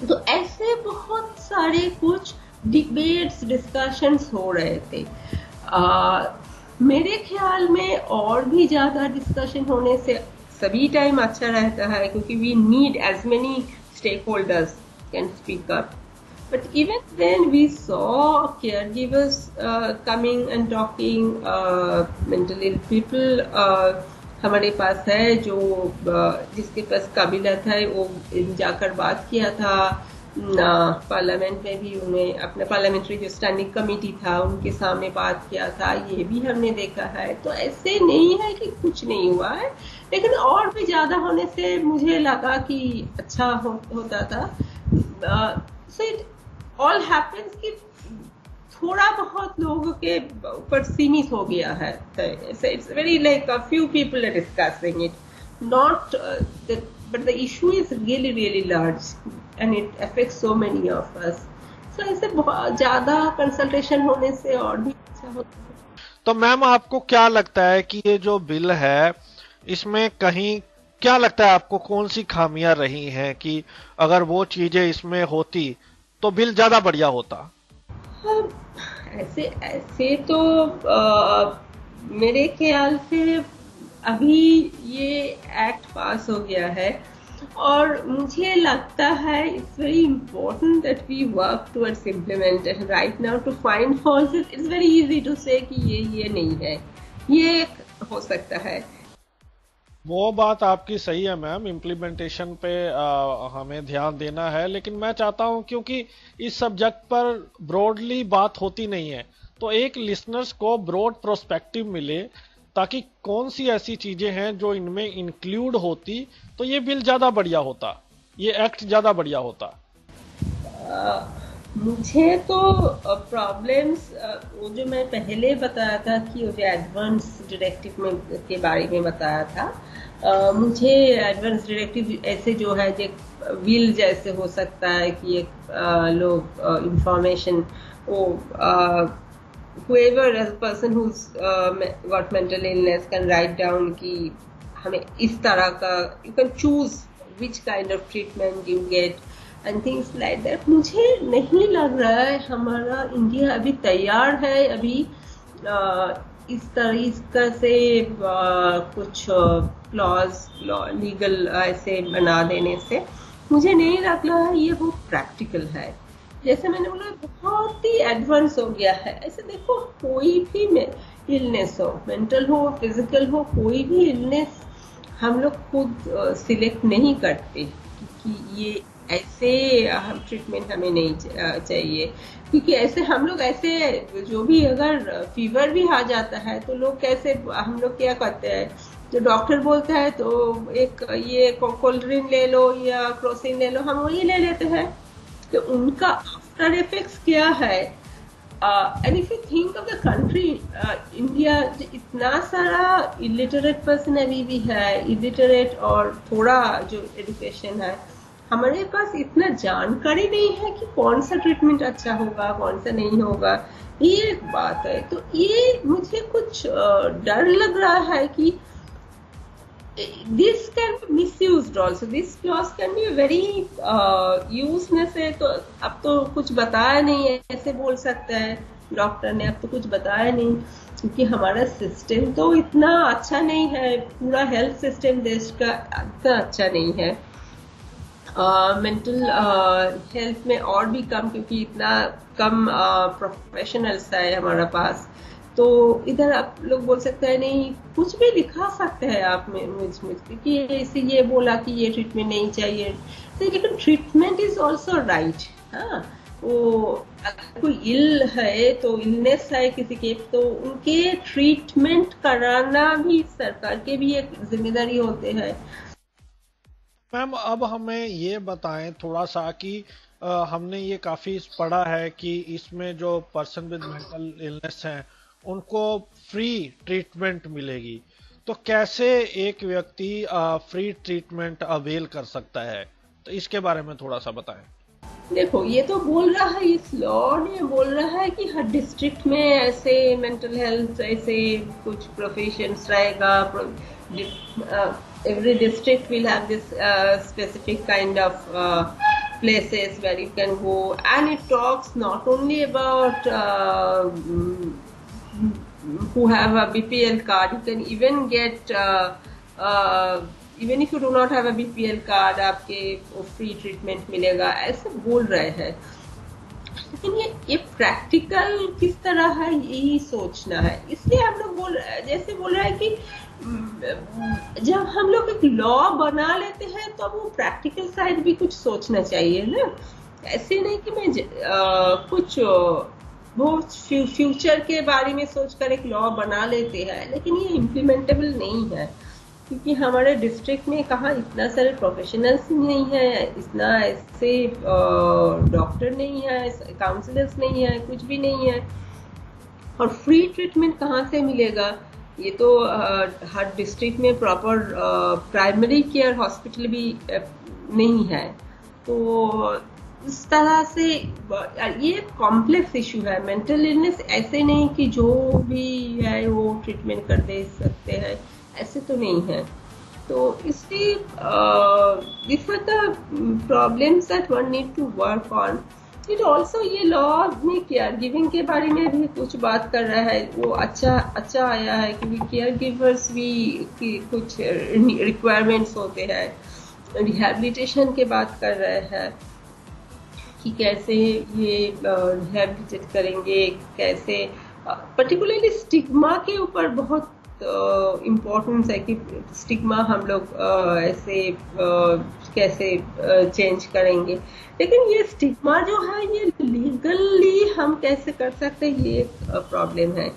तो ऐसे बहुत सारे कुछ डिबेट्स, डिस्कशंस हो रहे थे। मेरे ख्याल में और भी ज्यादा डिस्कशन होने से सभी टाइम अच्छा रहता है, क्योंकि we need as many stakeholders can speak up. But even then we saw caregivers coming and talking, mental ill people हमारे पास है जो जिसके पास काबिलियत है वो जाकर बात किया था पार्लियामेंट में भी, उन्हें अपने पार्लियामेंट्री जो स्टैंडिंग कमेटी था उनके सामने बात किया था, ये भी हमने देखा है। तो ऐसे नहीं है कि कुछ नहीं हुआ है, लेकिन और भी ज्यादा होने से मुझे लगा कि अच्छा होता था। सो इट ऑल हैपेंस कि थोड़ा बहुत लोगों के ऊपर सीमित हो गया है। It's very like a few people are discussing it, not but the issue is really really large and it affects so many of us. So ऐसे बहुत ज्यादा कंसल्टेशन होने से और भी अच्छा होता है। तो मैम आपको क्या लगता है कि ये जो बिल है इसमें कहीं क्या लगता है आपको कौन सी खामियां रही हैं कि अगर वो चीजें इसमें होती तो बिल ज्यादा बढ़िया होता? अब ऐसे ऐसे तो मेरे ख्याल से अभी ये एक्ट पास हो गया है और मुझे लगता है it's very important that we work towards implementation right now to find faults it's very easy to say कि ये नहीं है, ये हो सकता है। वो बात आपकी सही है मैम, इम्प्लीमेंटेशन पे हमें ध्यान देना है, लेकिन मैं चाहता हूं क्योंकि इस सब्जेक्ट पर ब्रॉडली बात होती नहीं है, तो एक लिसनर्स को ब्रॉड प्रोस्पेक्टिव मिले ताकि कौन सी ऐसी चीजें हैं जो इनमें इंक्लूड होती तो ये बिल ज्यादा बढ़िया होता, ये एक्ट ज्यादा बढ़िया होता। मुझे तो प्रॉब्लम्स वो जो मैं पहले बताया था कि वो जो एडवांस डायरेक्टिव में के बारे में बताया था, मुझे एडवांस डायरेक्टिव ऐसे जो है जो विल जैसे हो सकता है कि एक लोग इंफॉर्मेशन वो whoever as a person who's got mental illness can write down कि हमें इस तरह का you can choose which kind of treatment you get and things like that। मुझे नहीं लग रहा है हमारा इंडिया अभी तैयार है अभी इस तरीके से कुछ क्लॉज लीगल ऐसे बना देने से मुझे नहीं लग रहा है ये वो प्रैक्टिकल है। जैसे मैंने बोला बहुत ही एडवांस हो गया है। ऐसे देखो कोई भी इलनेस हो, मेंटल हो फिजिकल हो, कोई भी इलनेस हम लोग खुद सिलेक्ट नहीं करते कि ये ऐसे हम ट्रीटमेंट हमें नहीं चाहिए, क्योंकि ऐसे हम लोग ऐसे जो भी अगर फीवर भी आ जाता है तो लोग कैसे हम लोग क्या करते हैं, जो डॉक्टर बोलता है तो एक ये कोल्ड्रिन ले लो या क्रोसिन ले लो, हम वही ले लेते हैं। तो उनका आफ्टर इफेक्ट्स क्या है? And if you think of the country India, इतना सारा इलिटरेट पर्सन अभी भी है, इलिटरेट और थोड़ा जो एजुकेशन है, हमारे पास इतना जानकारी नहीं है कि कौन सा ट्रीटमेंट अच्छा होगा कौन सा नहीं होगा। ये एक बात है। तो ये मुझे कुछ डर लग रहा है कि this can be misused also, this clause can be very useless है। तो अब तो कुछ बताया नहीं है, ऐसे बोल सकता है डॉक्टर ने, अब तो कुछ बताया नहीं, क्योंकि हमारा सिस्टम तो इतना अच्छा नहीं है, पूरा हेल्थ सिस्टम देश का इतना अच्छा नहीं है। मेंटल हेल्थ में और भी कम, क्योंकि इतना कम प्रोफेशनल्स है हमारा पास। तो इधर आप लोग बोल सकते हैं नहीं, कुछ भी लिखा सकते हैं आप मुझ कि ऐसे ये बोला कि ये ट्रीटमेंट नहीं चाहिए, तो लेकिन ट्रीटमेंट इज ऑल्सो राइट। हाँ, वो अगर कोई इल है तो इलनेस है किसी के, तो उनके ट्रीटमेंट कराना भी सरकार के भी एक जिम्मेदारी होते हैं। मैम अब हमें ये बताएं थोड़ा सा कि हमने ये काफी पढ़ा है कि इसमें जो पर्सन विद मेंटल इलनेस हैं उनको फ्री ट्रीटमेंट मिलेगी, तो कैसे एक व्यक्ति फ्री ट्रीटमेंट अवेल कर सकता है, तो इसके बारे में थोड़ा सा बताएं। देखो ये तो बोल रहा है, इस लॉ ने बोल रहा है कि हर डिस्ट्रिक्ट में ऐसे मेंटल हेल्थ ऐसे कुछ प्रोफेशंस रहेगा। every district will have this specific kind of places where you can go, and it talks not only about who have a BPL card, you can even get even if you do not have a BPL card, आपके फ्री ट्रीटमेंट मिलेगा, ऐसे बोल रहे हैं। लेकिन ये प्रैक्टिकल किस तरह है यही सोचना है। इसलिए हम लोग जैसे बोल रहे हैं कि जब हम लोग एक लॉ बना लेते हैं तो वो प्रैक्टिकल साइड भी कुछ सोचना चाहिए ना। ऐसे नहीं कि मैं कुछ वो फ्यूचर के बारे में सोचकर एक लॉ बना लेते हैं, लेकिन ये इम्प्लीमेंटेबल नहीं है, क्योंकि हमारे डिस्ट्रिक्ट में कहाँ इतना सारे प्रोफेशनल्स नहीं है, इतना ऐसे डॉक्टर नहीं है, काउंसलर्स नहीं है, कुछ भी नहीं है। और फ्री ट्रीटमेंट कहाँ से मिलेगा? ये तो हर डिस्ट्रिक्ट में प्रॉपर प्राइमरी केयर हॉस्पिटल भी नहीं है। तो इस तरह से ये कॉम्प्लेक्स इशू है। मेंटल इलनेस ऐसे नहीं कि जो भी है वो ट्रीटमेंट कर दे सकते हैं, ऐसे तो नहीं है। तो इसलिए these are the problems that one need to work on. फिर ऑल्सो ये लॉ में केयर गिविंग के बारे में भी कुछ बात कर रहा है, वो अच्छा आया है, क्योंकि केयर गिवर्स भी की कुछ रिक्वायरमेंट्स होते हैं। रिहैबिलिटेशन के बात कर रहे हैं कि कैसे ये रिहैबिलिटेट करेंगे, कैसे पर्टिकुलरली स्टिग्मा के ऊपर बहुत इम्पोर्टेंस है कि स्टिग्मा हम लोग ऐसे कैसे चेंज करेंगे। लेकिन ये स्टिग्मा जो है ये लीगली हम कैसे कर सकते हैं, ये एक प्रॉब्लम है।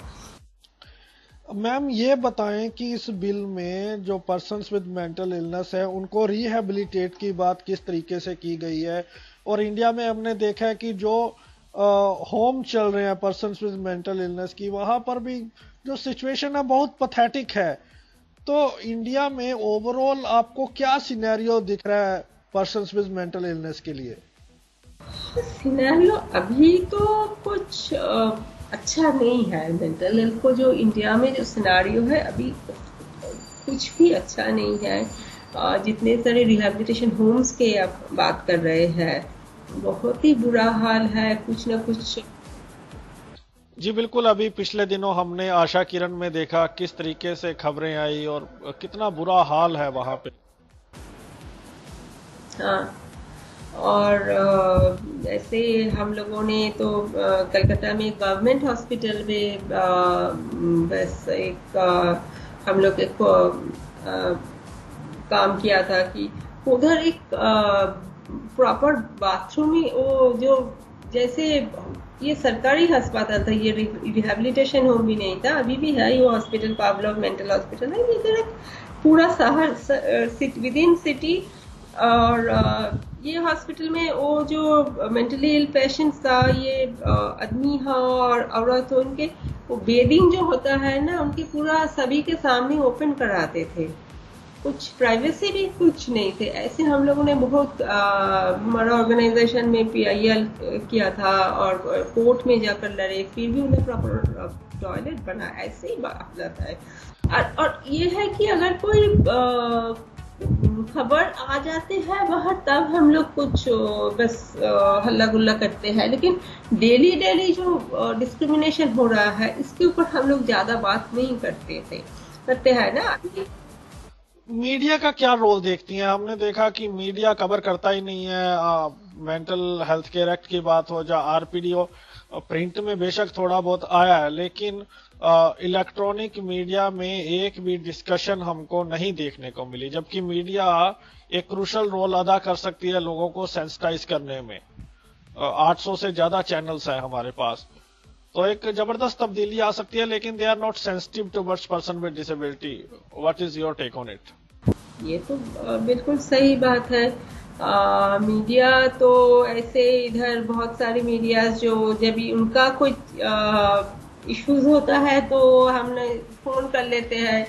मैम ये बताएं कि इस बिल में जो पर्सन्स विद मेंटल इलनेस है उनको रिहैबिलिटेट की बात किस तरीके से की गई है, और इंडिया में हमने देखा है कि जो होम चल रहे हैं पर्सन्स विद मेंटल इलनेस की, वहां पर भी जो सिचुएशन है बहुत पथेटिक है। तो इंडिया में ओवरऑल आपको क्या सिनेरियो दिख रहा है पर्सन्स विद मेंटल इलनेस के लिए? सिनेरियो अभी तो कुछ अच्छा नहीं है। मेंटल हेल्थ को जो इंडिया में जो सिनेरियो है अभी कुछ भी अच्छा नहीं है। जितने सारे रिहैबिलिटेशन होम्स के आप बात कर रहे हैं, बहुत ही बुरा हाल है, कुछ ना कुछ। जी बिल्कुल, अभी पिछले दिनों हमने आशा किरण में देखा किस तरीके से खबरें आई और कितना बुरा हाल है वहां पे। हाँ, और जैसे हम लोगों ने तो कलकत्ता में गवर्नमेंट हॉस्पिटल में बस एक हम लोग एक काम किया था कि उधर एक प्रॉपर बाथरूम ही, वो जो जैसे ये सरकारी अस्पताल था, ये रिहैबिलिटेशन होम भी नहीं था, अभी भी है ये हॉस्पिटल, पावलोव मेंटल हॉस्पिटल है। इधर एक पूरा शहर विद इन सिटी, और ये हॉस्पिटल में वो जो मेंटली इल पेशेंट्स था, ये आदमी हा और औरत हो, उनके वो बेडिंग जो होता है ना, उनके पूरा सभी के सामने ओपन कराते थे, कुछ प्राइवेसी भी कुछ नहीं थे। ऐसे हम लोगों ने बहुत हमारा ऑर्गेनाइजेशन में PIL किया था और कोर्ट में जाकर लड़े, फिर भी उन्हें प्रॉपर टॉयलेट बना, ऐसे ही बात जाता है। और ये है कि अगर कोई खबर आ जाते हैं बाहर, तब हम लोग कुछ बस हल्ला गुल्ला करते हैं, लेकिन डेली जो डिस्क्रिमिनेशन हो रहा है इसके ऊपर हम लोग ज्यादा बात नहीं करते हैं ना। मीडिया का क्या रोल देखती हैं? हमने देखा कि मीडिया कवर करता ही नहीं है। मेंटल हेल्थ केयर एक्ट की बात हो, या RPD हो, प्रिंट में बेशक थोड़ा बहुत आया है, लेकिन इलेक्ट्रॉनिक मीडिया में एक भी डिस्कशन हमको नहीं देखने को मिली, जबकि मीडिया एक क्रूशल रोल अदा कर सकती है लोगों को सेंसिटाइज करने में। 800 से ज्यादा चैनल्स हैं हमारे पास, तो एक जबरदस्त तब्दीली आ सकती है, लेकिन they are not sensitive towards person with disability. What is your take on it? ये तो बिल्कुल सही बात है। मीडिया तो ऐसे इधर बहुत सारे मीडिया जो जब भी उनका कोई इश्यूज होता है तो हमने फोन कर लेते हैं,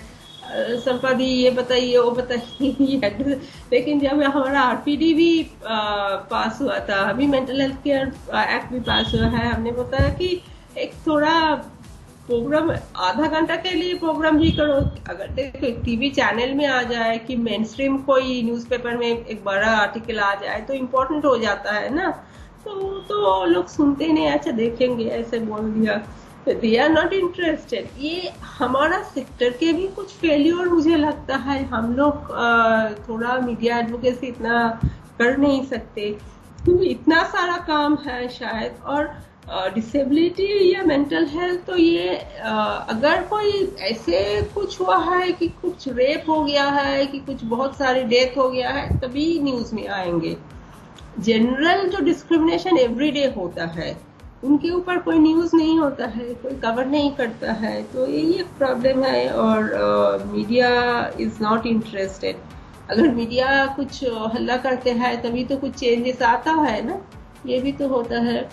संपादी ये बताइए वो बताइए। लेकिन जब हमारा RPD भी पास हुआ था, अभी मेंटल हेल्थ केयर एक्ट भी पास हुआ है, हमने बताया कि एक थोड़ा प्रोग्राम आधा घंटा के लिए प्रोग्राम ही करो। अगर देखो एक TV चैनल में आ जाए कि मेन स्ट्रीम कोई न्यूज़पेपर में एक बड़ा आर्टिकल आ जाए तो इम्पोर्टेंट हो जाता है ना, तो लोग सुनते नहीं, अच्छा देखेंगे, ऐसे बोल दिया, दे आर नॉट इंटरेस्टेड। ये हमारा सेक्टर के भी कुछ फेल्योर मुझे लगता है। हम लोग थोड़ा मीडिया एडवोकेसी इतना कर नहीं सकते, क्योंकि इतना सारा काम है शायद। और डिसेबिलिटी या मेंटल हेल्थ, तो ये अगर कोई ऐसे कुछ हुआ है कि कुछ रेप हो गया है, कि कुछ बहुत सारी डेथ हो गया है, तभी न्यूज में आएंगे। जनरल जो डिस्क्रिमिनेशन एवरीडे होता है, उनके ऊपर कोई न्यूज नहीं होता है, कोई कवर नहीं करता है, तो ये एक प्रॉब्लम है। और मीडिया इज नॉट इंटरेस्टेड। अगर मीडिया कुछ हल्ला करते हैं तभी तो कुछ चेंजेस आता है ना, ये भी तो होता है।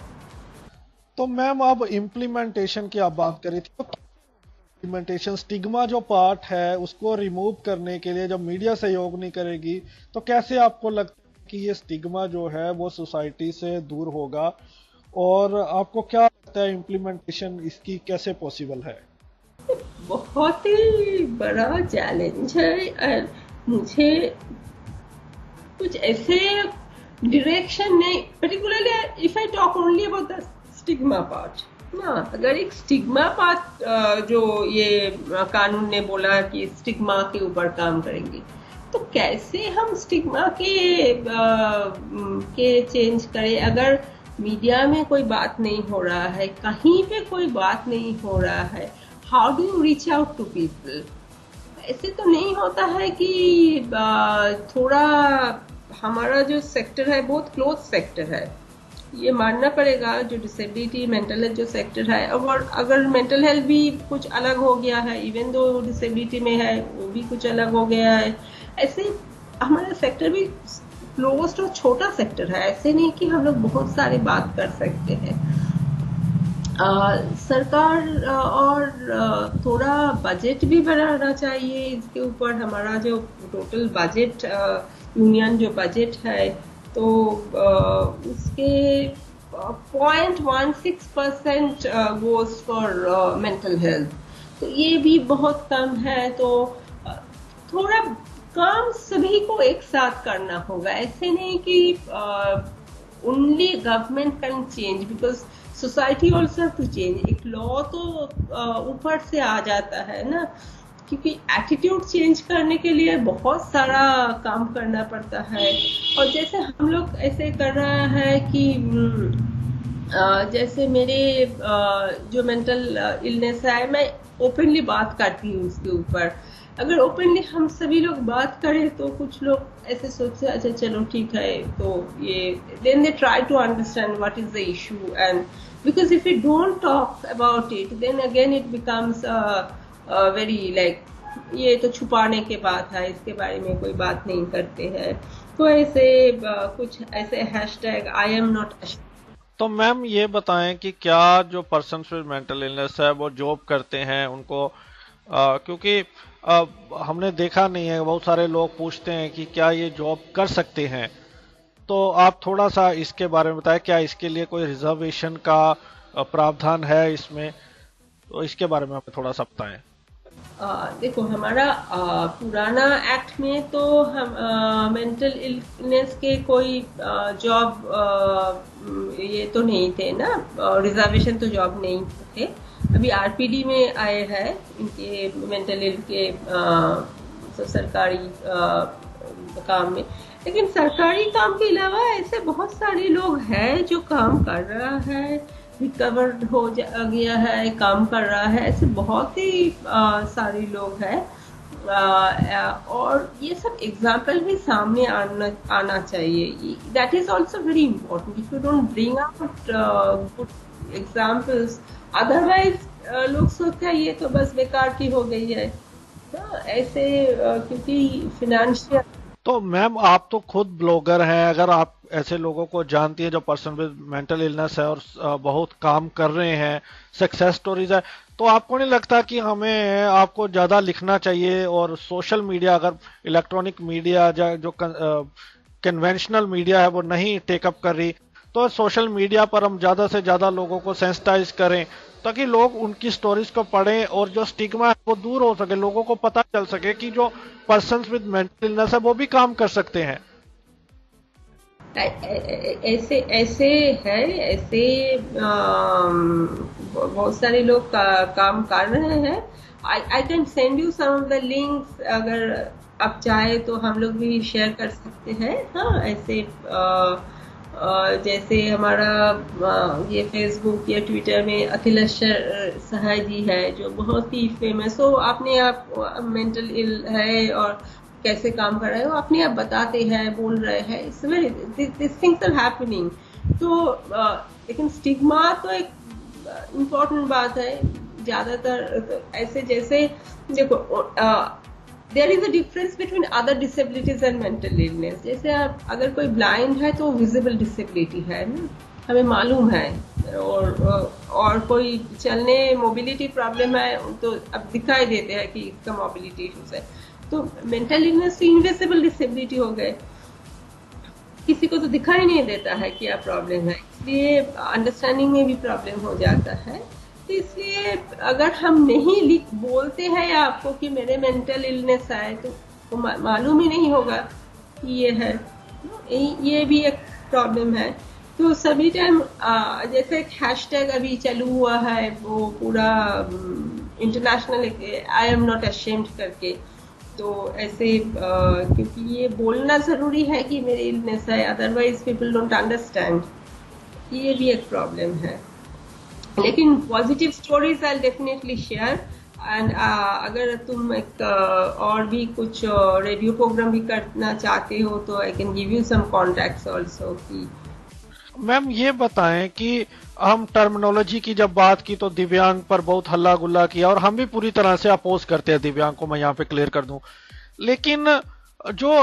तो मैम अब इम्प्लीमेंटेशन की आप बात करी थी, तो इम्प्लीमेंटेशन स्टिग्मा जो पार्ट है उसको रिमूव करने के लिए जब मीडिया सहयोग नहीं करेगी, तो कैसे आपको लगता है कि ये स्टिग्मा जो है वो सोसाइटी से दूर होगा, और आपको क्या लगता है इम्प्लीमेंटेशन इसकी कैसे पॉसिबल है? बहुत ही बड़ा चैलेंज है। मुझे कुछ ऐसे डिरेक्शन नहीं, particularly if I talk only about the stigma part ना, अगर एक स्टिग्मा पार्ट जो ये कानून ने बोला कि स्टिग्मा के ऊपर काम करेंगे, तो कैसे हम स्टिग्मा के चेंज करें? अगर मीडिया में कोई बात नहीं हो रहा है, कहीं पे कोई बात नहीं हो रहा है, how do you reach out to people? ऐसे तो नहीं होता है कि थोड़ा हमारा जो सेक्टर है बहुत क्लोज सेक्टर है, ये मानना पड़ेगा। जो डिसेबिलिटी मेंटल हेल्थ जो सेक्टर है, और अगर मेंटल हेल्थ भी कुछ अलग हो गया है, इवन दो डिसेबिलिटी में है वो भी कुछ अलग हो गया है, ऐसे हमारा सेक्टर भी क्लोज और छोटा सेक्टर है। ऐसे नहीं कि हम लोग बहुत सारी बात कर सकते हैं। सरकार और थोड़ा बजट भी बढ़ाना चाहिए इसके ऊपर। हमारा जो टोटल बजट यूनियन जो बजट है, तो उसके 0.16% गोज फॉर मेंटल हेल्थ, तो ये भी बहुत कम है। तो थोड़ा काम सभी को एक साथ करना होगा। ऐसे नहीं कि only government can change, because society also have to change. एक लॉ तो ऊपर से आ जाता है ना, क्योंकि एटीट्यूड चेंज करने के लिए बहुत सारा काम करना पड़ता है। और जैसे हम लोग ऐसे कर रहा है कि जैसे मेरे जो मेंटल इलनेस है, मैं ओपनली बात करती हूँ उसके ऊपर। अगर ओपनली हम सभी लोग बात करें तो कुछ लोग ऐसे सोचते हैं अच्छा चलो ठीक है, तो ये then they try to understand what is the issue, and because if you don't talk about it then again it becomes very like ये तो छुपाने के बात है, इसके बारे में कोई बात नहीं करते हैं। तो ऐसे कुछ ऐसे हैशटैग आई एम नॉट। तो मैम ये बताएं कि क्या जो पर्सन विद मेंटल इलनेस है वो जॉब करते हैं उनको, क्योंकि हमने देखा नहीं है, बहुत सारे लोग पूछते हैं कि क्या ये जॉब कर सकते हैं, तो आप थोड़ा सा इसके बारे में बताएं। क्या इसके लिए कोई रिजर्वेशन का प्रावधान है इसमें, तो इसके बारे में आप थोड़ा सा बताएं। देखो हमारा पुराना एक्ट में तो हम मेंटल इलनेस के कोई जॉब ये तो नहीं थे ना, रिजर्वेशन तो जॉब नहीं थे। अभी आरपीडी में आए हैं इनके मेंटल इल के सरकारी काम में। लेकिन सरकारी काम के अलावा ऐसे बहुत सारे लोग हैं जो काम कर रहा है, रिकवर्ड हो गया है, काम कर रहा है। ऐसे बहुत ही सारे लोग हैं, और ये सब एग्जाम्पल भी सामने आना चाहिए। That is also very important. If you don't bring out good examples, otherwise लोग सोचते हैं ये तो बस बेकार की हो गई है। तो ऐसे क्योंकि फिनेंशियल। तो मैम आप तो खुद ब्लॉगर हैं, अगर आप ऐसे लोगों को जानती है जो पर्सन विद मेंटल इलनेस है और बहुत काम कर रहे हैं, सक्सेस स्टोरीज है, तो आपको नहीं लगता कि हमें आपको ज्यादा लिखना चाहिए? और सोशल मीडिया, अगर इलेक्ट्रॉनिक मीडिया जो कन्वेंशनल मीडिया है वो नहीं टेकअप कर रही, तो सोशल मीडिया पर हम ज्यादा से ज्यादा लोगों को सेंसिटाइज करें ताकि लोग उनकी स्टोरीज को पढ़ें और जो स्टिग्मा है वो दूर हो सके, लोगों को पता चल सके कि जो पर्सन विद मेंटल इलनेस है वो भी काम कर सकते हैं। ऐसे ऐसे है, ऐसे बहुत सारे लोग काम कर रहे हैं। I can send you some of the links, अगर आप चाहे तो हम लोग भी शेयर कर सकते हैं। हाँ, ऐसे जैसे हमारा ये फेसबुक या ट्विटर में अखिलेश सहाय जी है जो बहुत ही फेमस हो, अपने आप मेंटल इल है और कैसे काम कर रहे हो अपने आप बताते हैं, बोल रहे हैं। It's very this things are happening. तो लेकिन स्टिग्मा तो एक इम्पोर्टेंट बात है। ज्यादातर ऐसे जैसे देखो there is a difference between other disabilities and mental illness. जैसे अगर कोई ब्लाइंड है तो विजिबल डिसेबिलिटी है ना, हमें मालूम है, और कोई चलने मोबिलिटी प्रॉब्लम है तो अब दिखाई देते हैं कि इसका मोबिलिटी इश्यूज है। तो मेंटल इलनेस तो इनविजिबल डिसेबिलिटी हो गए, किसी को तो दिखाई नहीं देता है क्या प्रॉब्लम है, इसलिए अंडरस्टैंडिंग में भी प्रॉब्लम हो जाता है। तो इसलिए अगर हम नहीं बोलते हैं आपको कि मेरे मेंटल इलनेस है, तो को मालूम ही नहीं होगा कि ये है। ये भी एक प्रॉब्लम है। तो सभी टाइम जैसे एक हैशटैग अभी चालू हुआ है वो पूरा international, I am not ashamed करके। तो ऐसे क्योंकि ये बोलना जरूरी है कि मेरी इलनेस है, अदरवाइज पीपल डोंट अंडरस्टैंड। ये भी एक प्रॉब्लम है। लेकिन positive stories I definitely share. And अगर तुम एक और भी कुछ रेडियो प्रोग्राम भी करना चाहते हो तो I can give you some contacts also. कि मैम ये बताएं कि हम टर्मिनोलॉजी की जब बात की तो दिव्यांग पर बहुत हल्ला गुल्ला किया और हम भी पूरी तरह से अपोज करते हैं दिव्यांग को, मैं यहाँ पे क्लियर कर दूं। लेकिन जो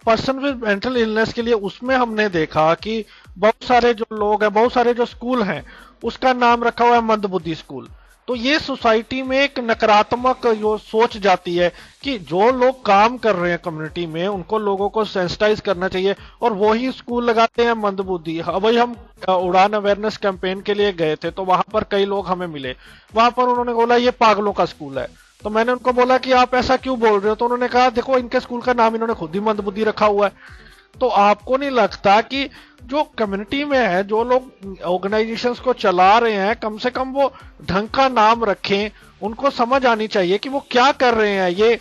पर्सन विद मेंटल इलनेस के लिए उसमें हमने देखा कि बहुत सारे जो लोग हैं, बहुत सारे जो स्कूल हैं उसका नाम रखा हुआ है मंदबुद्धि स्कूल। तो ये सोसाइटी में एक नकारात्मक जो सोच जाती है कि जो लोग काम कर रहे हैं कम्युनिटी में उनको लोगों को सेंसिटाइज करना चाहिए और वो ही स्कूल लगाते हैं मंदबुद्धि। वही हम उड़ान अवेयरनेस कैंपेन के लिए गए थे तो वहां पर कई लोग हमें मिले, वहां पर उन्होंने बोला ये पागलों का स्कूल है। तो मैंने उनको बोला कि आप ऐसा क्यों बोल रहे हो, तो उन्होंने कहा देखो इनके स्कूल का नाम इन्होंने खुद ही मंदबुद्धि रखा हुआ है। तो आपको नहीं लगता कि जो कम्युनिटी में है, जो लोग ऑर्गेनाइजेशंस को चला रहे हैं, कम से कम वो ढंग का नाम रखें, उनको समझ आनी चाहिए कि वो क्या कर रहे हैं। ये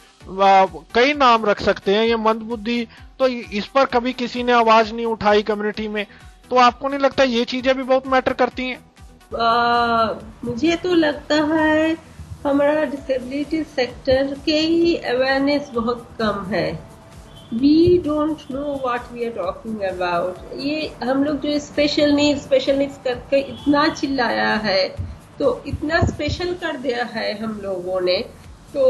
कई नाम रख सकते हैं, ये मंदबुद्धि, तो इस पर कभी किसी ने आवाज नहीं उठाई कम्युनिटी में। तो आपको नहीं लगता ये चीजें भी बहुत मैटर करती हैं? मुझे तो लगता है हमारा डिसेबिलिटी सेक्टर के ही अवेयरनेस बहुत कम है। We don't know what we are talking about. ये हम लोग जो स्पेशल नीड्स करके इतना चिल्लाया है, तो इतना स्पेशल कर दिया है हम लोगों ने, तो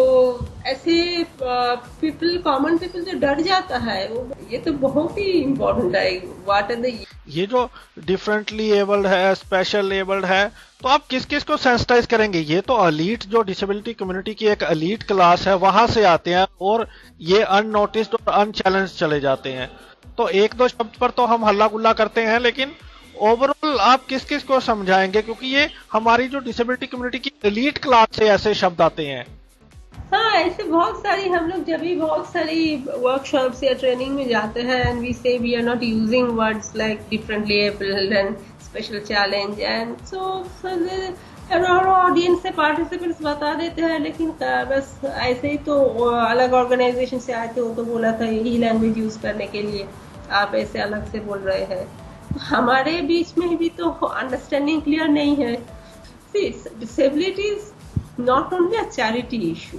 ऐसे पीपल, कॉमन पीपल तो डर जाता है। ये तो बहुत ही इम्पोर्टेंट है। व्हाट आर द, ये जो डिफरेंटली एबल्ड है, स्पेशल एबल्ड है, तो आप किस किस को सेंसिटाइज करेंगे? ये तो अलीट, जो डिसेबिलिटी कम्युनिटी की एक अलीट क्लास है, वहां से आते हैं और ये अननोटिस्ड और अनचैलेंज चले जाते हैं। तो एक दो शब्द पर तो हम हल्ला गुल्ला करते हैं, लेकिन ओवरऑल आप किस किस को समझाएंगे? क्योंकि ये हमारी जो डिसेबिलिटी कम्युनिटी की एलीट क्लास से ऐसे शब्द आते हैं। हाँ, ऐसे बहुत सारी, हम लोग जब भी बहुत सारी वर्कशॉप्स या ट्रेनिंग में जाते हैं and we say we are not using words like differently abled and special challenge and so और ऑडियंस से पार्टिसिपेंट्स बता देते हैं। लेकिन बस ऐसे ही तो अलग ऑर्गेनाइजेशन से आए थे, वो तो बोला था यही लैंग्वेज यूज करने के लिए, आप ऐसे अलग से बोल रहे हैं। हमारे बीच में भी तो अंडरस्टैंडिंग क्लियर नहीं है। Disability is not only a charity issue,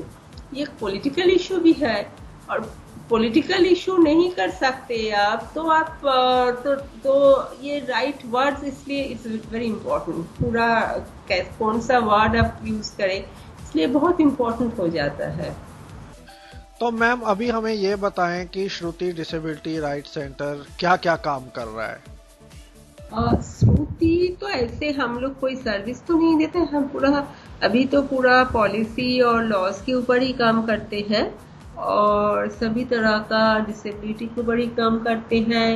ये पॉलिटिकल इशू भी है। और पॉलिटिकल इशू नहीं कर सकते आप तो आप तो ये राइट वर्ड्स, इसलिए इट्स वेरी इंपॉर्टेंट। पूरा कौन सा वर्ड आप यूज करें, इसलिए बहुत इंपॉर्टेंट हो जाता है। तो मैम अभी हमें ये बताएं कि श्रुति डिसेबिलिटी राइट सेंटर क्या क्या काम कर रहा है? श्रुति तो ऐसे हम लोग कोई सर्विस तो नहीं देते, हम पूरा अभी तो पूरा पॉलिसी और लॉज के ऊपर ही काम करते हैं और सभी तरह का डिसेबिलिटी के ऊपर ही काम करते हैं।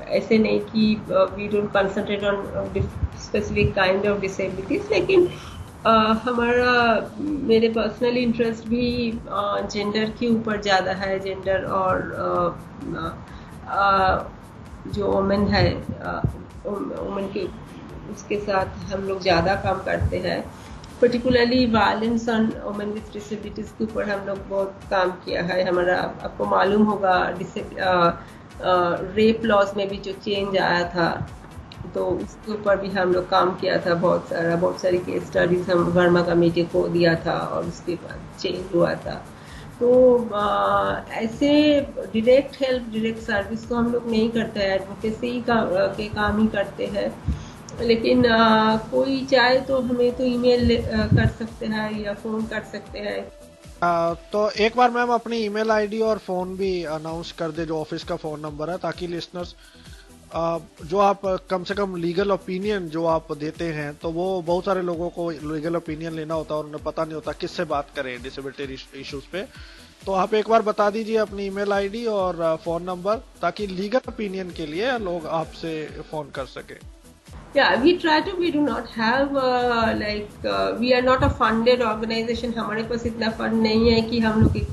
ऐसे नहीं कि we don't concentrate on specific kind of disabilities, लेकिन हमारा, मेरे पर्सनल इंटरेस्ट भी जेंडर के ऊपर ज़्यादा है। जेंडर और जो वुमेन है, वुमेन के उसके साथ हम लोग ज़्यादा काम करते हैं। Particularly violence on women with disabilities के ऊपर हम लोग बहुत काम किया है। हमारा, आपको मालूम होगा, रेप लॉज में भी जो चेंज आया था, तो उसके ऊपर भी हम लोग काम किया था। बहुत सारी केस स्टडीज हम वर्मा कमेटी को दिया था और उसके बाद चेंज हुआ था। तो ऐसे डायरेक्ट हेल्प, डायरेक्ट सर्विस तो हम लोग नहीं करते हैं, एडवोकेसी के काम ही करते हैं। लेकिन कोई चाहे तो हमें तो ईमेल कर सकते हैं या फोन कर सकते हैं। तो एक बार मैम अपनी ईमेल आईडी और फोन भी अनाउंस कर दे, जो ऑफिस का फोन नंबर है, ताकि लिसनर्स जो आप कम से कम लीगल ओपिनियन जो आप देते हैं, तो वो बहुत सारे लोगों को लीगल ओपिनियन लेना होता है और उन्हें पता नहीं होता किससे बात करें डिसेबिलिटी इश्यूज पे। तो आप एक बार बता दीजिए अपनी ईमेल आईडी और फोन नंबर, ताकि लीगल ओपिनियन के लिए लोग आपसे फोन कर सके। Yeah, we try to. We do not have we are not a funded organization. हमारे पास इतना फंड नहीं है कि हम लोग एक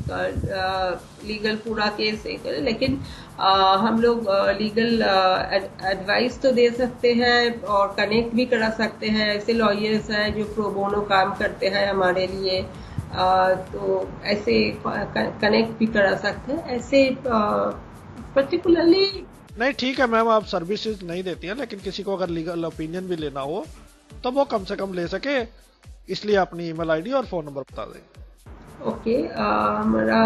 लीगल पूरा केस करें, लेकिन हम लोग लीगल एडवाइस तो दे सकते हैं और कनेक्ट भी करा सकते हैं। ऐसे लॉयर्स हैं जो प्रो बोनो काम करते हैं हमारे लिए, तो ऐसे कनेक्ट भी करा सकते हैं। ऐसे पर्टिकुलरली नहीं, ठीक है मैम, आप सर्विसेज नहीं देती हैं, लेकिन किसी को अगर लीगल ओपिनियन भी लेना हो तो वो कम से कम ले सके, इसलिए अपनी ईमेल आईडी और फोन नंबर बता दें। ओके, हमारा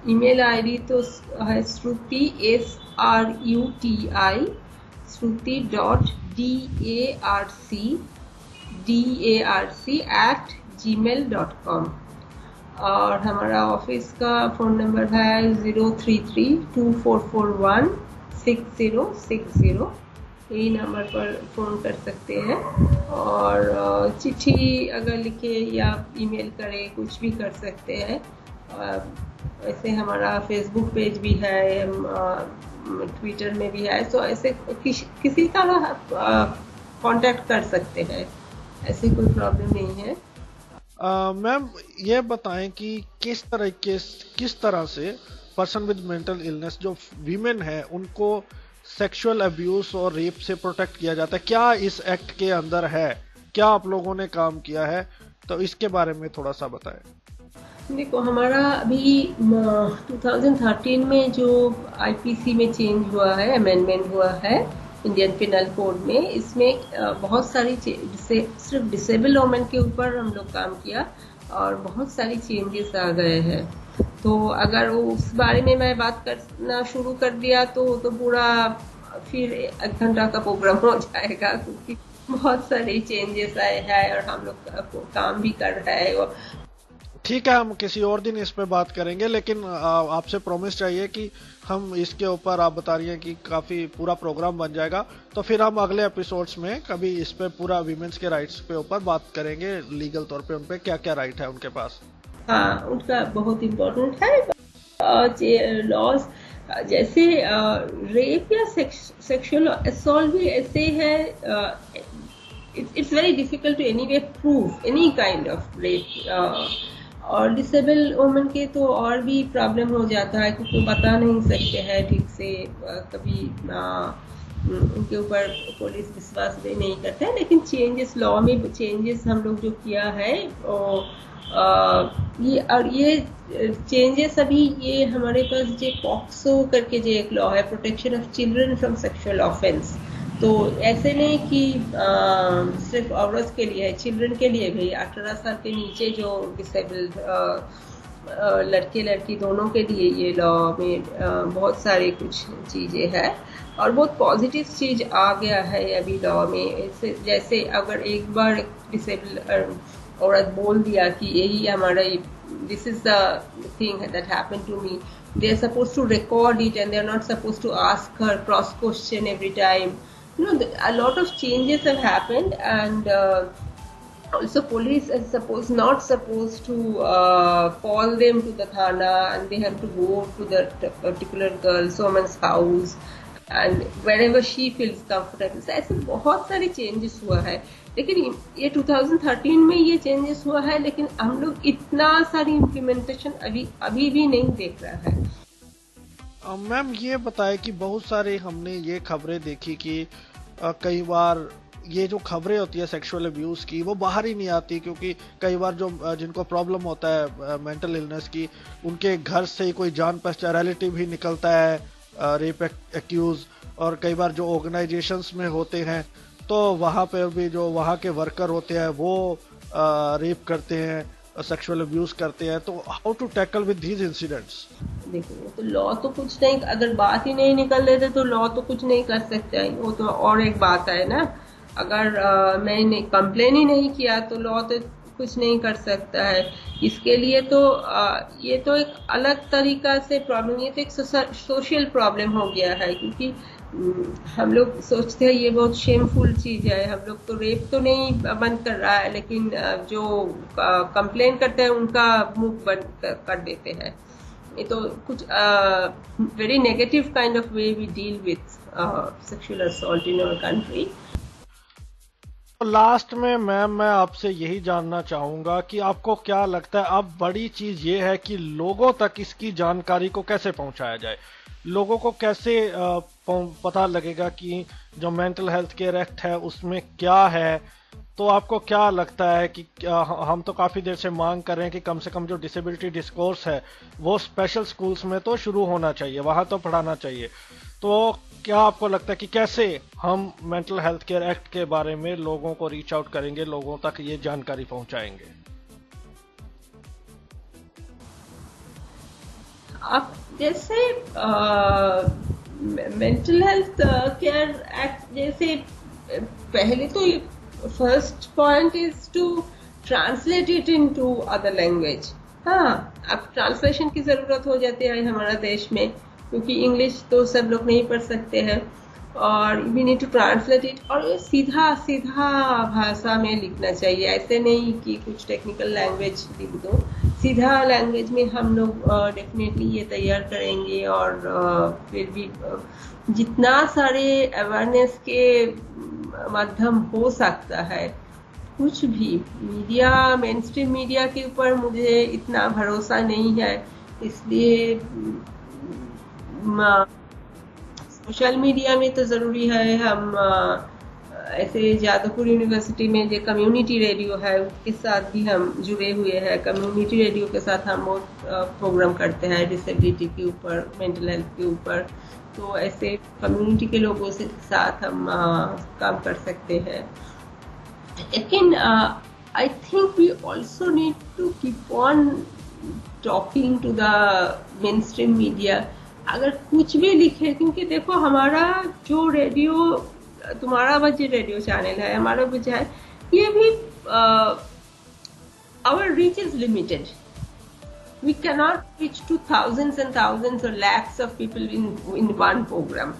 ईमेल आईडी तो है श्रुति SRUTI shruti.darc@gmail.com। और हमारा ऑफिस का फोन नंबर है 033-2441-6060। यही नंबर पर फोन कर सकते हैं, और चिट्ठी अगर लिखे या ईमेल करे, कुछ भी कर सकते हैं। ऐसे हमारा फेसबुक पेज भी है, ट्विटर में भी है, तो ऐसे किसी तरह कांटेक्ट कर सकते हैं, ऐसी कोई प्रॉब्लम नहीं है। मैम ये बताएं कि किस तरह से पर्सन विद मेंटल इलनेस जो वीमेन है उनको सेक्सुअल अब्यूज और रेप से प्रोटेक्ट किया जाता है, क्या इस एक्ट के अंदर है, क्या आप लोगों ने काम किया है, तो इसके बारे में थोड़ा सा बताएं। देखो, हमारा अभी 2013 में जो IPC में चेंज हुआ है, अमेंडमेंट हुआ है इंडियन पिनल कोड में, इसमें बहुत सारी सिर्फ डिसेबल वुमेन के ऊपर हम लोग काम किया और बहुत सारी चेंजेस आ गए हैं। तो अगर वो उस बारे में मैं बात करना शुरू कर दिया तो पूरा फिर 1 घंटा का प्रोग्राम हो जाएगा, क्योंकि बहुत सारे चेंजेस आए हैं और हम लोग काम भी कर रहे हैं। ठीक है, हम किसी और दिन इस पे बात करेंगे, लेकिन आपसे प्रॉमिस चाहिए कि हम इसके ऊपर, आप बता रही हैं कि काफी पूरा प्रोग्राम बन जाएगा, तो फिर हम अगले एपिसोड्स में कभी इस पे पूरा वीमेंस के राइट्स पे ऊपर बात करेंगे, लीगल तौर पे उन पे क्या क्या राइट है उनके पास। हाँ, उनका बहुत इम्पोर्टेंट है। लॉज जैसे रेप या सेक्सुअल असॉल्ट भी ऐसे है, it's very difficult to any way prove any kind of rape. और डिसेबल वुमेन के तो और भी प्रॉब्लम हो जाता है, क्योंकि बता नहीं सकते हैं ठीक से, कभी उनके ऊपर पुलिस विश्वास भी नहीं करते हैं। लेकिन चेंजेस, लॉ में चेंजेस हम लोग जो किया है, ये चेंजेस अभी ये हमारे पास जो पॉक्सो करके जो एक लॉ है, protection of children from sexual offence, तो ऐसे नहीं कि सिर्फ औरत के लिए है, चिल्ड्रन के लिए भी 18 साल के नीचे जो डिसेबल्ड लड़के लड़की दोनों के लिए ये लॉ में बहुत सारी कुछ चीजें हैं, और बहुत पॉजिटिव चीज आ गया है अभी लॉ में। जैसे अगर एक बार डिसेबल औरत बोल दिया कि यही हमारा, this is the thing that happened to me, they are supposed to record it and they are not supposed to ask her cross question every time. A lot of changes have happened, and also police is not supposed to call them to the thana, and they have to go to the particular girl's woman's house and wherever she feels comfortable. So ऐसे बहुत सारे चेंजेस हुआ है, लेकिन ये 2013 में ये चेंजेस हुआ है, लेकिन हम लोग इतना सारी इम्प्लीमेंटेशन अभी भी नहीं देख रहा है। मैम ये बताए कि बहुत सारे हमने ये खबरें देखी कि कई बार ये जो खबरें होती है सेक्सुअल अब्यूज की, वो बाहर ही नहीं आती, क्योंकि कई बार जो जिनको प्रॉब्लम होता है मेंटल इलनेस की, उनके घर से ही कोई जान पहचान रिलेटिव ही निकलता है रेप एक्यूज, और कई बार जो ऑर्गेनाइजेशंस में होते हैं तो वहाँ पे भी जो वहाँ के वर्कर होते हैं वो रेप करते हैं, सेक्सुअल अब्यूज करते हैं। तो how to tackle with these incidents? देखो, तो लॉ तो कुछ नहीं, अगर बात ही नहीं निकल रहे थे तो लॉ तो कुछ नहीं कर सकते, वो तो और एक बात है ना। अगर मैंने कंप्लेन ही नहीं किया तो लॉ तो कुछ नहीं कर सकता है। इसके लिए तो ये तो एक अलग तरीका से प्रॉब्लम, ये तो एक सोशल प्रॉब्लम हो गया है, क्योंकि हम लोग सोचते हैं ये बहुत शेमफुल चीज है। हम लोग तो रेप तो नहीं बंद कर रहा है, लेकिन जो कंप्लेन करते हैं उनका मुंह बंद कर देते हैं। ये तो कुछ very negative kind of way we deal with sexual assault in our country. तो लास्ट में मैम मैं आपसे यही जानना चाहूंगा कि आपको क्या लगता है, अब बड़ी चीज ये है कि लोगों तक इसकी जानकारी को कैसे पहुंचाया जाए, लोगों को कैसे पता लगेगा कि जो मेंटल हेल्थ केयर एक्ट है उसमें क्या है। तो आपको क्या लगता है कि हम तो काफी देर से मांग कर रहे हैं कि कम से कम जो डिसेबिलिटी डिस्कोर्स है वो स्पेशल स्कूल्स में तो शुरू होना चाहिए, वहां तो पढ़ाना चाहिए। तो क्या आपको लगता है कि कैसे हम मेंटल हेल्थ केयर एक्ट के बारे में लोगों को रीच आउट करेंगे, लोगों तक ये जानकारी पहुंचाएंगे? आप जैसे मेंटल हेल्थ केयर एक्ट जैसे पहले तो first point is to translate it into other language. हाँ, अब ट्रांसलेशन की जरूरत हो जाती है हमारा देश में, क्योंकि इंग्लिश तो सब लोग नहीं पढ़ सकते हैं, और we need to translate it, और ये सीधा सीधा भाषा में लिखना चाहिए, ऐसे नहीं कि कुछ टेक्निकल लैंग्वेज लिख दो, सीधा लैंग्वेज में हम लोग डेफिनेटली ये तैयार करेंगे। और फिर भी जितना सारे अवेयरनेस के माध्यम हो सकता है, कुछ भी मीडिया, मेन स्ट्रीम मीडिया के ऊपर मुझे इतना भरोसा नहीं है, इसलिए सोशल मीडिया में तो जरूरी है। हम ऐसे जादवपुर यूनिवर्सिटी में जो कम्युनिटी रेडियो है उसके साथ भी हम जुड़े हुए हैं। कम्युनिटी रेडियो के साथ हम बहुत प्रोग्राम करते हैं डिसेबिलिटी के ऊपर, मेंटल हेल्थ के ऊपर, तो ऐसे कम्युनिटी के लोगों से साथ हम काम कर सकते हैं। लेकिन I think we also need to keep on talking to the mainstream media, अगर कुछ भी लिखे, क्योंकि देखो हमारा जो रेडियो, तुम्हारा बच्चे रेडियो चैनल है, हमारा बच्चा है, ये भी our reach is limited, we cannot reach to thousands and thousands or lakhs of people in one program.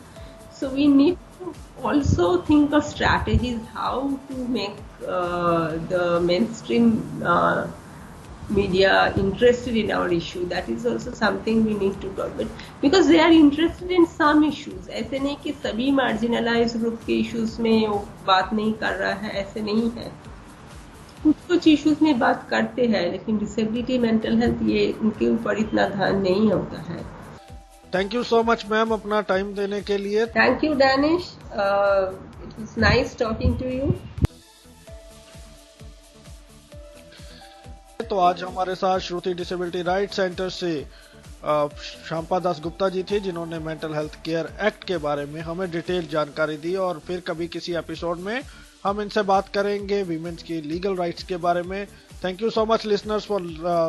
So we need to also think of strategies how to make the mainstream media interested in our issue. That is also something we need to talk about, because they are interested in some issues. ऐसे नहीं कि सभी marginalized group के issues में वो बात नहीं कर रहा है, ऐसे नहीं है, कुछ इश्यूज में बात करते हैं, लेकिन डिसेबिलिटी, मेंटल हेल्थ, ये उनके ऊपर इतना ध्यान नहीं होता है। Thank you so much ma'am अपना टाइम देने के लिए। Thank you Danish, it was nice talking to you. तो आज हमारे साथ श्रुति डिसेबिलिटी राइट सेंटर से शांपा दास गुप्ता जी थे, जिन्होंने मेंटल हेल्थ केयर एक्ट के बारे में हमें डिटेल जानकारी दी, और फिर कभी किसी एपिसोड में हम इनसे बात करेंगे वीमेंस की लीगल राइट्स के बारे में। Thank you so much listeners for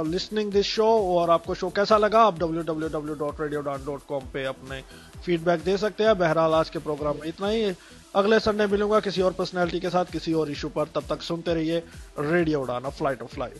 listening this show. और आपको शो कैसा लगा आप www.radiodan.com पे अपने फीडबैक दे सकते हैं। बहरहाल आज के प्रोग्राम में इतना ही, अगले संडे मिलूंगा किसी और पर्सनैलिटी के साथ किसी और इशू पर। तब तक सुनते रहिए रेडियो उड़ान, अ फ्लाइट ऑफ लाइफ।